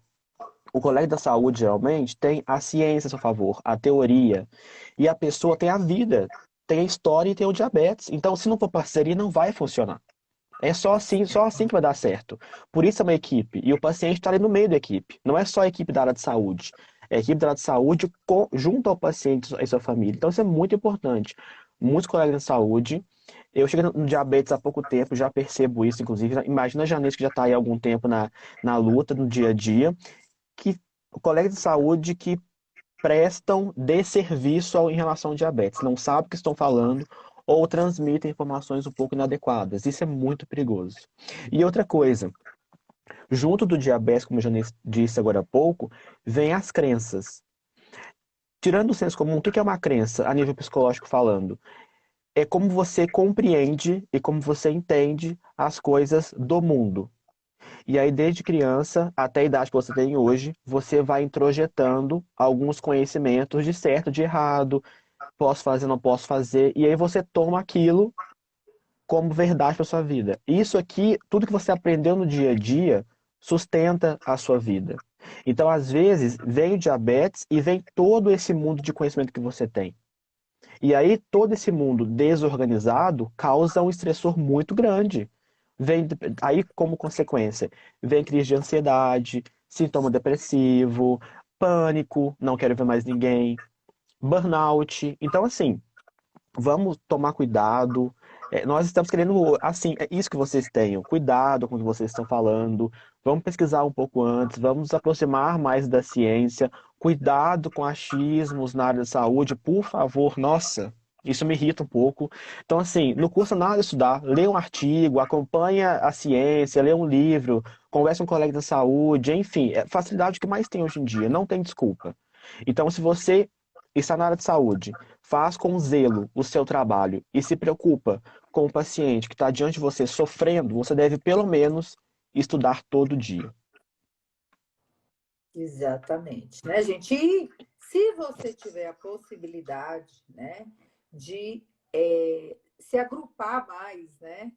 o colega da saúde geralmente tem a ciência a seu favor, a teoria, e a pessoa tem a vida, tem a história e tem o diabetes. Então, se não for parceria, não vai funcionar. É só assim que vai dar certo. Por isso é uma equipe. E o paciente está ali no meio da equipe. Não é só a equipe da área de saúde. É a equipe da área de saúde junto ao paciente e sua família. Então isso é muito importante. Muitos colegas de saúde. Eu cheguei no diabetes há pouco tempo, já percebo isso, inclusive. Imagina a Janice que já está aí há algum tempo na luta, no dia a dia, que colegas de saúde que prestam desserviço em relação ao diabetes, não sabem o que estão falando ou transmitem informações um pouco inadequadas. Isso é muito perigoso. E outra coisa, junto do diabetes, como eu já disse agora há pouco, vem as crenças. Tirando o senso comum, o que é uma crença a nível psicológico falando? É como você compreende e como você entende as coisas do mundo. E aí, desde criança até a idade que você tem hoje, você vai introjetando alguns conhecimentos de certo, de errado, posso fazer, não posso fazer, e aí você toma aquilo como verdade para sua vida. Isso aqui, tudo que você aprendeu no dia a dia, sustenta a sua vida. Então, às vezes, vem o diabetes e vem todo esse mundo de conhecimento que você tem. E aí, todo esse mundo desorganizado causa um estressor muito grande. Vem, aí, como consequência, vem crise de ansiedade, sintoma depressivo, pânico, não quero ver mais ninguém, burnout. Então, assim, vamos tomar cuidado. Nós estamos querendo, assim, é isso que vocês tenham. Cuidado com o que vocês estão falando. Vamos pesquisar um pouco antes, vamos nos aproximar mais da ciência. Cuidado com achismos na área da saúde, por favor. Nossa, isso me irrita um pouco. Então, assim, não custa nada estudar. Lê um artigo, acompanha a ciência, lê um livro, conversa com um colega da saúde, enfim, é facilidade que mais tem hoje em dia, não tem desculpa. Então, se você está na área de saúde, faz com zelo o seu trabalho e se preocupa com o paciente que está diante de você sofrendo, você deve pelo menos estudar todo dia. Exatamente, né, gente? E se você tiver a possibilidade, né, de se agrupar mais, né,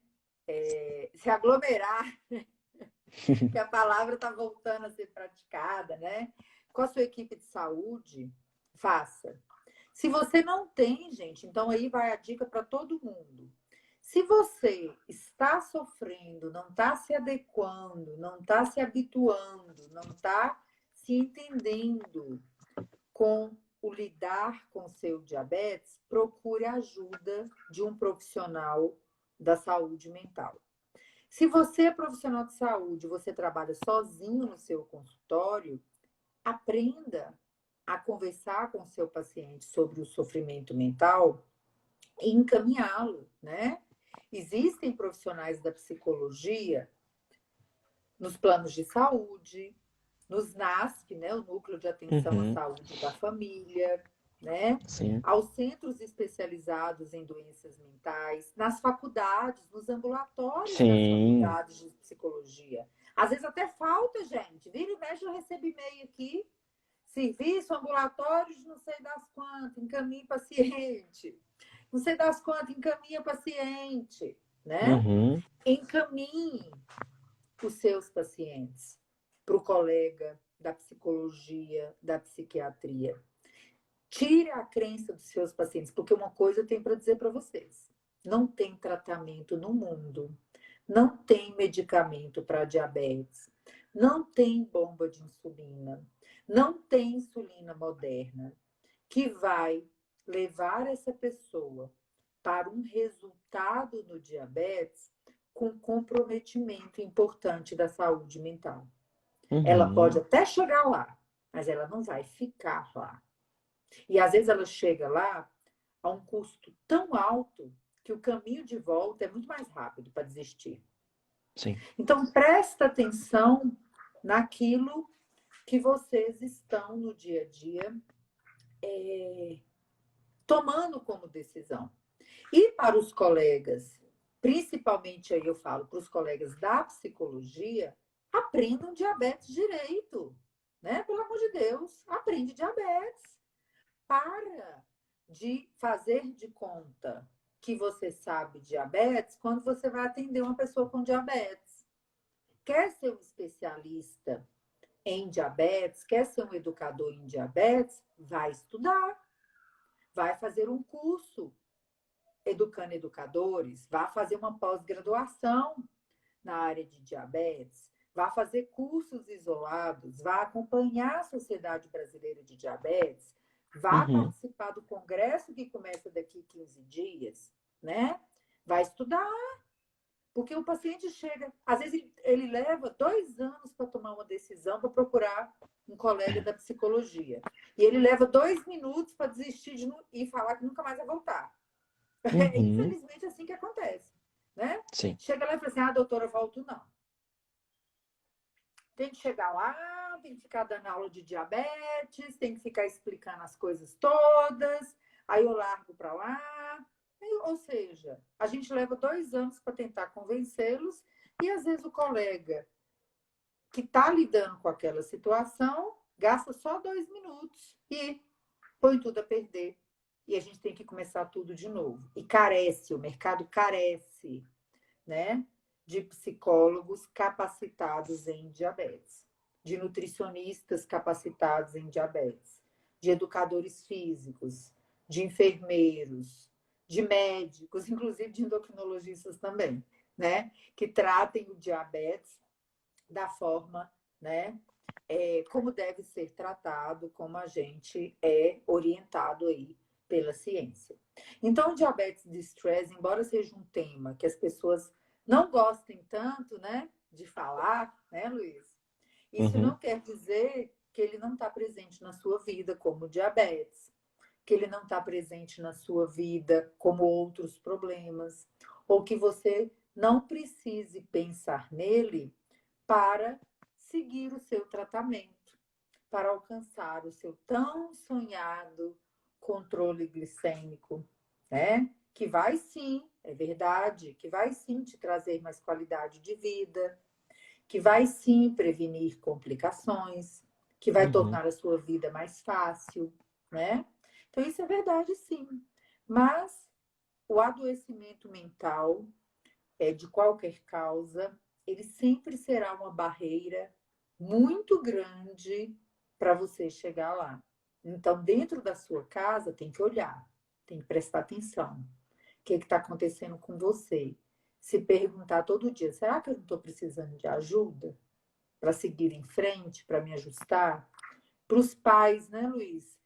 se aglomerar, que a palavra está voltando a ser praticada, né, com a sua equipe de saúde, faça. Se você não tem, gente, então aí vai a dica para todo mundo. Se você está sofrendo, não está se adequando, não está se habituando, não está se entendendo com o lidar com seu diabetes, procure a ajuda de um profissional da saúde mental. Se você é profissional de saúde, você trabalha sozinho no seu consultório, aprenda a conversar com o seu paciente sobre o sofrimento mental e encaminhá-lo, né? Existem profissionais da psicologia nos planos de saúde, nos NASF, né, o Núcleo de Atenção à Uhum, Saúde da Família, né, sim, aos centros especializados em doenças mentais, nas faculdades, nos ambulatórios das sim, faculdades de psicologia. Às vezes até falta, gente. Vira e mexe, eu recebo e-mail aqui, serviço ambulatório de não sei das quantas, encaminhe paciente. Não sei das quantas, encaminha paciente, né? uhum, Encaminhe os seus pacientes para o colega da psicologia, da psiquiatria. Tire a crença dos seus pacientes, porque uma coisa eu tenho para dizer para vocês: não tem tratamento no mundo, não tem medicamento para diabetes, não tem bomba de insulina, não tem insulina moderna que vai levar essa pessoa para um resultado no diabetes com comprometimento importante da saúde mental. Ela pode uhum, até chegar lá, mas ela não vai ficar lá. E às vezes ela chega lá a um custo tão alto que o caminho de volta é muito mais rápido para desistir. sim, Então, presta atenção naquilo que vocês estão no dia a dia tomando como decisão. E para os colegas, principalmente aí eu falo para os colegas da psicologia, aprendam diabetes direito, né? Pelo amor de Deus, aprende diabetes. Para de fazer de conta que você sabe diabetes quando você vai atender uma pessoa com diabetes. Quer ser um especialista em diabetes, quer ser um educador em diabetes, vai estudar, vai fazer um curso educando educadores, vá fazer uma pós-graduação na área de diabetes, vá fazer cursos isolados, vá acompanhar a Sociedade Brasileira de Diabetes, vá uhum, participar do congresso que começa daqui 15 dias, né? Vai estudar, porque o paciente chega, às vezes ele leva 2 anos para tomar uma decisão, para procurar um colega da psicologia. E ele leva 2 minutos para desistir e falar que nunca mais vai voltar. É uhum, infelizmente assim que acontece, né? sim, Chega lá e fala assim, doutora, volto não. Tem que chegar lá, tem que ficar dando aula de diabetes, tem que ficar explicando as coisas todas, aí eu largo para lá. Ou seja, a gente leva 2 anos para tentar convencê-los e às vezes o colega que está lidando com aquela situação gasta só 2 minutos e põe tudo a perder. E a gente tem que começar tudo de novo. E carece, o mercado carece, né, de psicólogos capacitados em diabetes, de nutricionistas capacitados em diabetes, de educadores físicos, de enfermeiros, de médicos, inclusive de endocrinologistas também, né, que tratem o diabetes da forma, né, como deve ser tratado, como a gente é orientado aí pela ciência. Então, o diabetes de estresse, embora seja um tema que as pessoas não gostem tanto, né, de falar, né, Luiz? Isso não uhum, quer dizer que ele não está presente na sua vida como diabetes, que ele não está presente na sua vida como outros problemas, ou que você não precise pensar nele para seguir o seu tratamento, para alcançar o seu tão sonhado controle glicêmico, né? Que vai sim, é verdade, que vai sim te trazer mais qualidade de vida, que vai sim prevenir complicações, que vai uhum, tornar a sua vida mais fácil, né? Então, isso é verdade sim. Mas o adoecimento mental de qualquer causa, ele sempre será uma barreira muito grande para você chegar lá. Então, dentro da sua casa, tem que olhar, tem que prestar atenção. O que está acontecendo com você? Se perguntar todo dia, será que eu não estou precisando de ajuda para seguir em frente, para me ajustar? Para os pais, né, Luiz?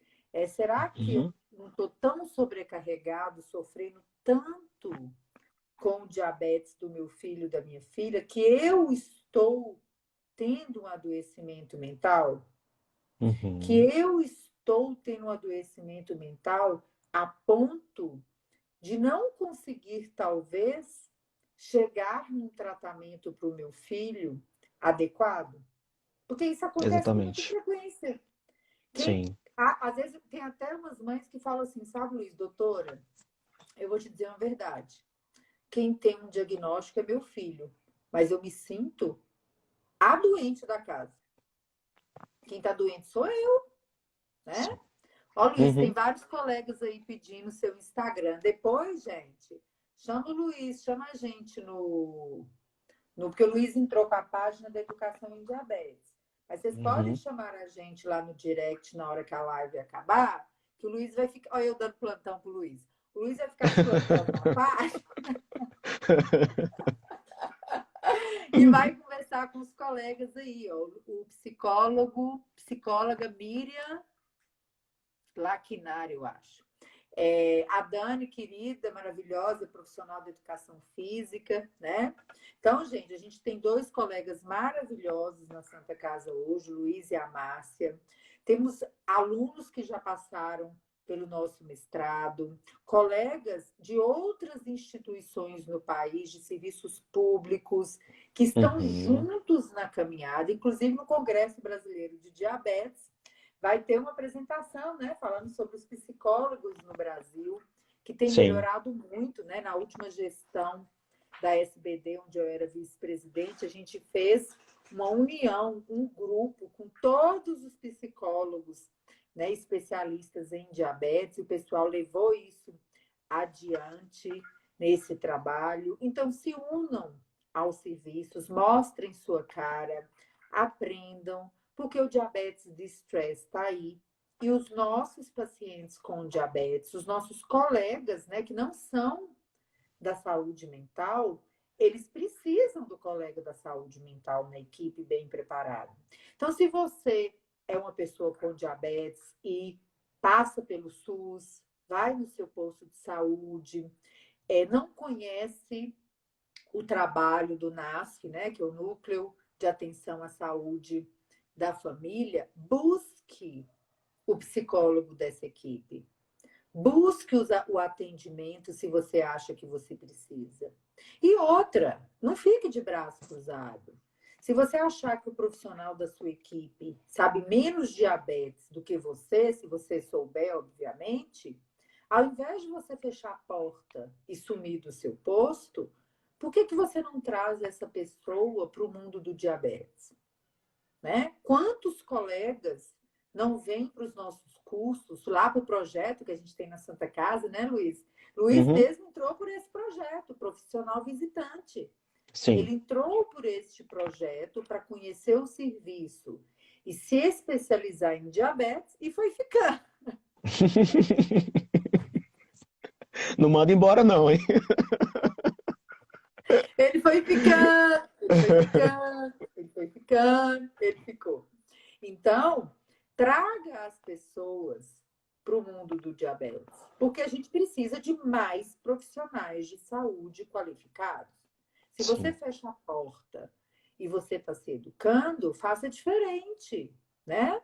Será que eu Uhum. não estou tão sobrecarregado, sofrendo tanto com o diabetes do meu filho, da minha filha, que eu estou tendo um adoecimento mental? Que Uhum. eu estou tendo um adoecimento mental a ponto de não conseguir, talvez, chegar num tratamento para o meu filho adequado? Porque isso acontece com muita Exatamente. frequência. Quem, Sim. às vezes tem até umas mães que falam assim, sabe, Luiz, doutora, eu vou te dizer uma verdade. Quem tem um diagnóstico é meu filho, mas eu me sinto a doente da casa. Quem está doente sou eu, né? Sim. Ó, Luiz, tem Uhum. vários colegas aí pedindo seu Instagram. Depois, gente, chama o Luiz, chama a gente porque o Luiz entrou para a página da Educação em Diabetes. Mas vocês podem Uhum. chamar a gente lá no direct na hora que a live acabar, que o Luiz vai ficar. Olha, eu dando plantão pro Luiz. O Luiz vai ficar de plantão na página e vai conversar com os colegas aí, ó. O psicóloga Miriam Laquinari, eu acho. A Dani, querida, maravilhosa, profissional da educação física, né? Então, gente, a gente tem dois colegas maravilhosos na Santa Casa hoje, o Luiz e a Márcia. Temos alunos que já passaram pelo nosso mestrado, colegas de outras instituições no país, de serviços públicos, que estão Uhum. juntos na caminhada, inclusive no Congresso Brasileiro de Diabetes, vai ter uma apresentação, né, falando sobre os psicólogos no Brasil, que tem Sim. melhorado muito, né? Na última gestão da SBD, onde eu era vice-presidente, a gente fez uma união, um grupo com todos os psicólogos, né, especialistas em diabetes, e o pessoal levou isso adiante nesse trabalho. Então, se unam aos serviços, mostrem sua cara, aprendam, porque o diabetes de estresse está aí. E os nossos pacientes com diabetes, os nossos colegas, né, que não são da saúde mental, eles precisam do colega da saúde mental na equipe bem preparado. Então, se você é uma pessoa com diabetes e passa pelo SUS, vai no seu posto de saúde, não conhece o trabalho do NASF, né, que é o Núcleo de Atenção à Saúde da Família, busque o psicólogo dessa equipe. Busque o atendimento se você acha que você precisa. E outra, não fique de braço cruzado. Se você achar que o profissional da sua equipe sabe menos diabetes do que você, se você souber, obviamente, ao invés de você fechar a porta e sumir do seu posto, por que você não traz essa pessoa para o mundo do diabetes? Né? Quantos colegas não vêm para os nossos cursos, lá para o projeto que a gente tem na Santa Casa, né, Luiz? Luiz Uhum. mesmo entrou por esse projeto, profissional visitante. Sim. Ele entrou por este projeto para conhecer o serviço e se especializar em diabetes e foi ficando. Não manda embora, não, hein? Ele foi ficando, ele foi ficando, ele foi ficando, ele ficou. Então, traga as pessoas para o mundo do diabetes, porque a gente precisa de mais profissionais de saúde qualificados. Se você Sim. fecha a porta e você está se educando, faça diferente, né?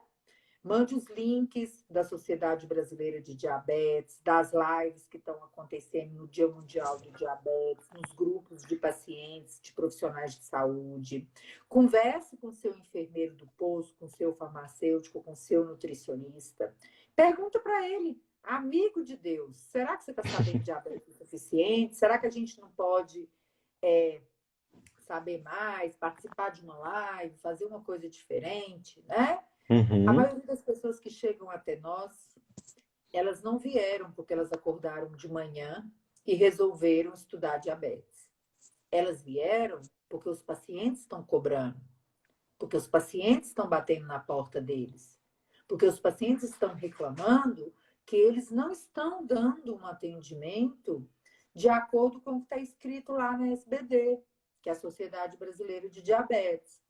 Mande os links da Sociedade Brasileira de Diabetes, das lives que estão acontecendo no Dia Mundial do Diabetes, nos grupos de pacientes, de profissionais de saúde. Converse com seu enfermeiro do posto, com seu farmacêutico, com seu nutricionista. Pergunta para ele, amigo de Deus, será que você está sabendo de diabetes o suficiente? Será que a gente não pode saber mais, participar de uma live, fazer uma coisa diferente, né? A Uhum. maioria das pessoas que chegam até nós, elas não vieram porque elas acordaram de manhã e resolveram estudar diabetes. Elas vieram porque os pacientes estão cobrando, porque os pacientes estão batendo na porta deles, Porque os pacientes estão reclamando que eles não estão dando um atendimento de acordo com o que está escrito lá na SBD, que é a Sociedade Brasileira de Diabetes.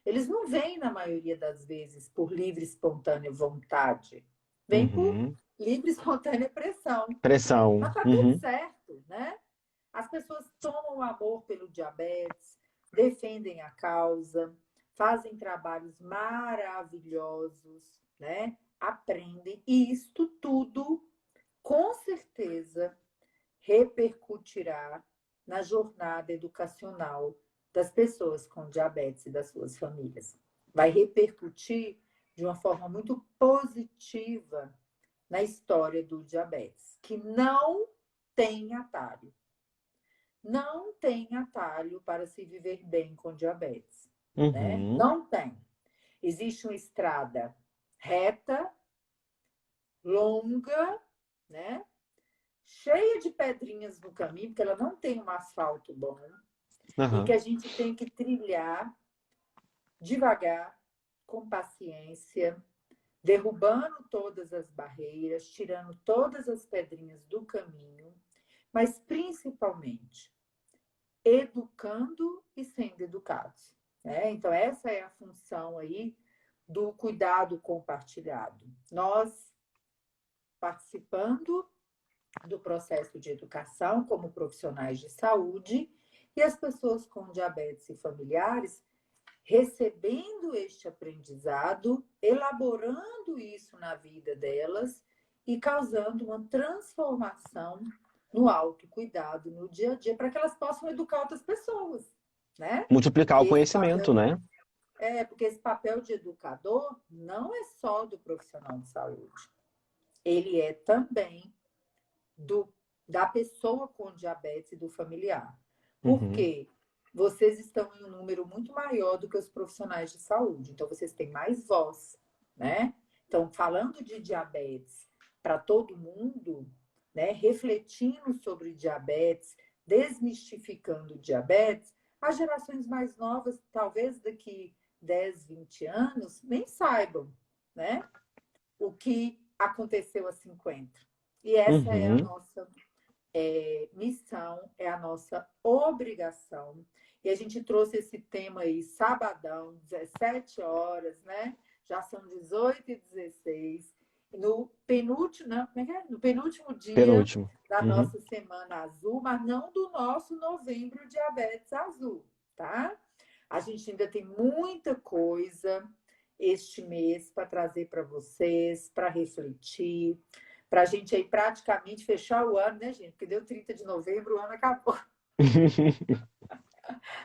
Eles não vêm, na maioria das vezes, por livre e espontânea vontade. Vêm por Uhum. livre e espontânea pressão. Pressão. Mas tá tudo Uhum. certo, né? As pessoas tomam o amor pelo diabetes, defendem a causa, fazem trabalhos maravilhosos, né? Aprendem, e isto tudo, com certeza, repercutirá na jornada educacional das pessoas com diabetes e das suas famílias. Vai repercutir de uma forma muito positiva na história do diabetes, que não tem atalho. Não tem atalho para se viver bem com diabetes, né? Uhum. Não tem. Existe uma estrada reta, longa, né? Cheia de pedrinhas no caminho, porque ela não tem um asfalto bom, e que Aham. a gente tem que trilhar devagar, com paciência, derrubando todas as barreiras, tirando todas as pedrinhas do caminho, mas principalmente educando e sendo educados, né? Então, essa é a função aí do cuidado compartilhado. Nós participando do processo de educação como profissionais de saúde e as pessoas com diabetes e familiares recebendo este aprendizado, elaborando isso na vida delas e causando uma transformação no autocuidado, no dia a dia, para que elas possam educar outras pessoas, né? Multiplicar Porque o conhecimento, né? porque esse papel de educador não é só do profissional de saúde, ele é também do, da pessoa com diabetes e do familiar. Uhum. Porque vocês estão em um número muito maior do que os profissionais de saúde, então vocês têm mais voz, né? Então, falando de diabetes para todo mundo, né, refletindo sobre diabetes, desmistificando o diabetes, as gerações mais novas, talvez daqui 10, 20 anos, nem saibam, né, o que aconteceu há 50. E essa é a Uhum. nossa missão, é a nossa obrigação. E a gente trouxe esse tema aí, sabadão, 17 horas, né? Já são 18h16. No penúltimo, não, como é que é? No penúltimo dia Penúltimo. da Uhum. nossa Semana Azul, mas não do nosso Novembro Diabetes Azul, tá? A gente ainda tem muita coisa este mês para trazer para vocês, para refletir, para a gente aí praticamente fechar o ano, né, gente? Porque deu 30 de novembro, o ano acabou.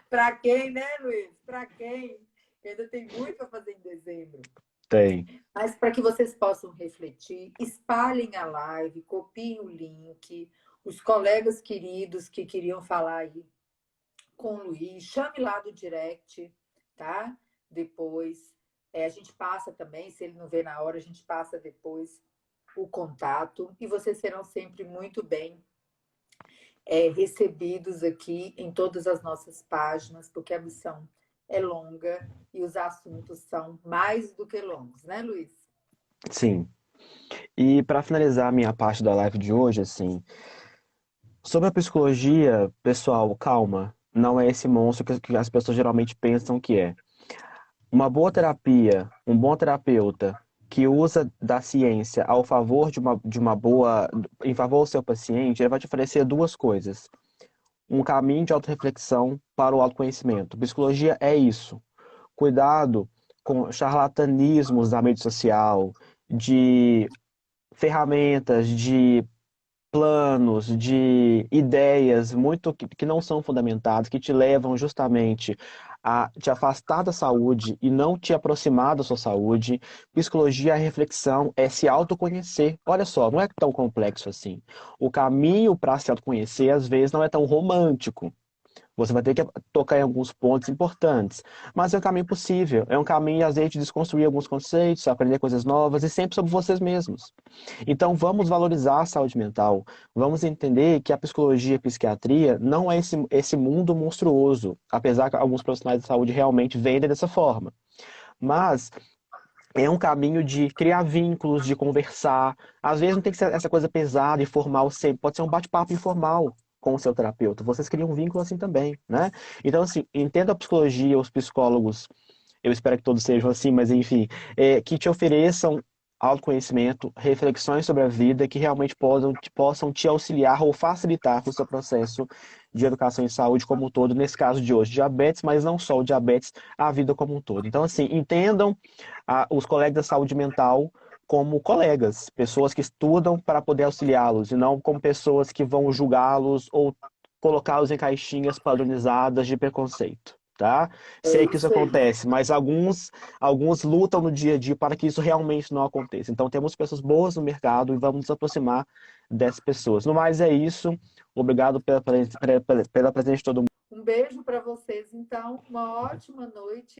Para quem, né, Luiz? Para quem? Ainda tem muito para fazer em dezembro. Tem. Mas para que vocês possam refletir, espalhem a live, copiem o link, os colegas queridos que queriam falar aí com o Luiz, chame lá do direct, tá? Depois. A gente passa também, se ele não vê na hora, a gente passa depois o contato. E vocês serão sempre muito bem recebidos aqui em todas as nossas páginas, porque a missão é longa e os assuntos são mais do que longos, né, Luiz? Sim. E para finalizar a minha parte da live de hoje, assim, sobre a psicologia, pessoal, calma. Não é esse monstro que as pessoas geralmente pensam que é. Uma boa terapia, um bom terapeuta que usa da ciência ao favor de uma boa, em favor do seu paciente, ele vai te oferecer duas coisas. Um caminho de autorreflexão para o autoconhecimento. Psicologia é isso. Cuidado com charlatanismos da mídia social, de ferramentas, de planos, de ideias muito que não são fundamentadas, que te levam justamente a te afastar da saúde e não te aproximar da sua saúde. Psicologia, a reflexão é se autoconhecer. Olha só, não é tão complexo assim. O caminho para se autoconhecer, às vezes, não é tão romântico. Você vai ter que tocar em alguns pontos importantes, mas é um caminho possível. É um caminho, às vezes, de desconstruir alguns conceitos, aprender coisas novas e sempre sobre vocês mesmos. Então, vamos valorizar a saúde mental. Vamos entender que a psicologia e a psiquiatria não é esse mundo monstruoso, apesar que alguns profissionais de saúde realmente vendem dessa forma. Mas É um caminho de criar vínculos, de conversar. Às vezes não tem que ser essa coisa pesada e formal sempre. Pode ser um bate-papo informal com o seu terapeuta. Vocês criam um vínculo assim também, né? Então, assim, entenda a psicologia, os psicólogos, eu espero que todos sejam assim, mas enfim, que te ofereçam autoconhecimento, reflexões sobre a vida que realmente possam te auxiliar ou facilitar o seu processo de educação em saúde como um todo, nesse caso de hoje, diabetes, mas não só o diabetes, a vida como um todo. Então, assim, entendam os colegas da saúde mental como colegas, pessoas que estudam para poder auxiliá-los, e não como pessoas que vão julgá-los ou colocá-los em caixinhas padronizadas de preconceito. Tá? É Sei que isso isso aí. acontece, mas alguns lutam no dia a dia para que isso realmente não aconteça. Então, temos pessoas boas no mercado e vamos nos aproximar dessas pessoas. No mais, é isso. Obrigado pela presença de todo mundo. Um beijo para vocês, então, uma ótima noite.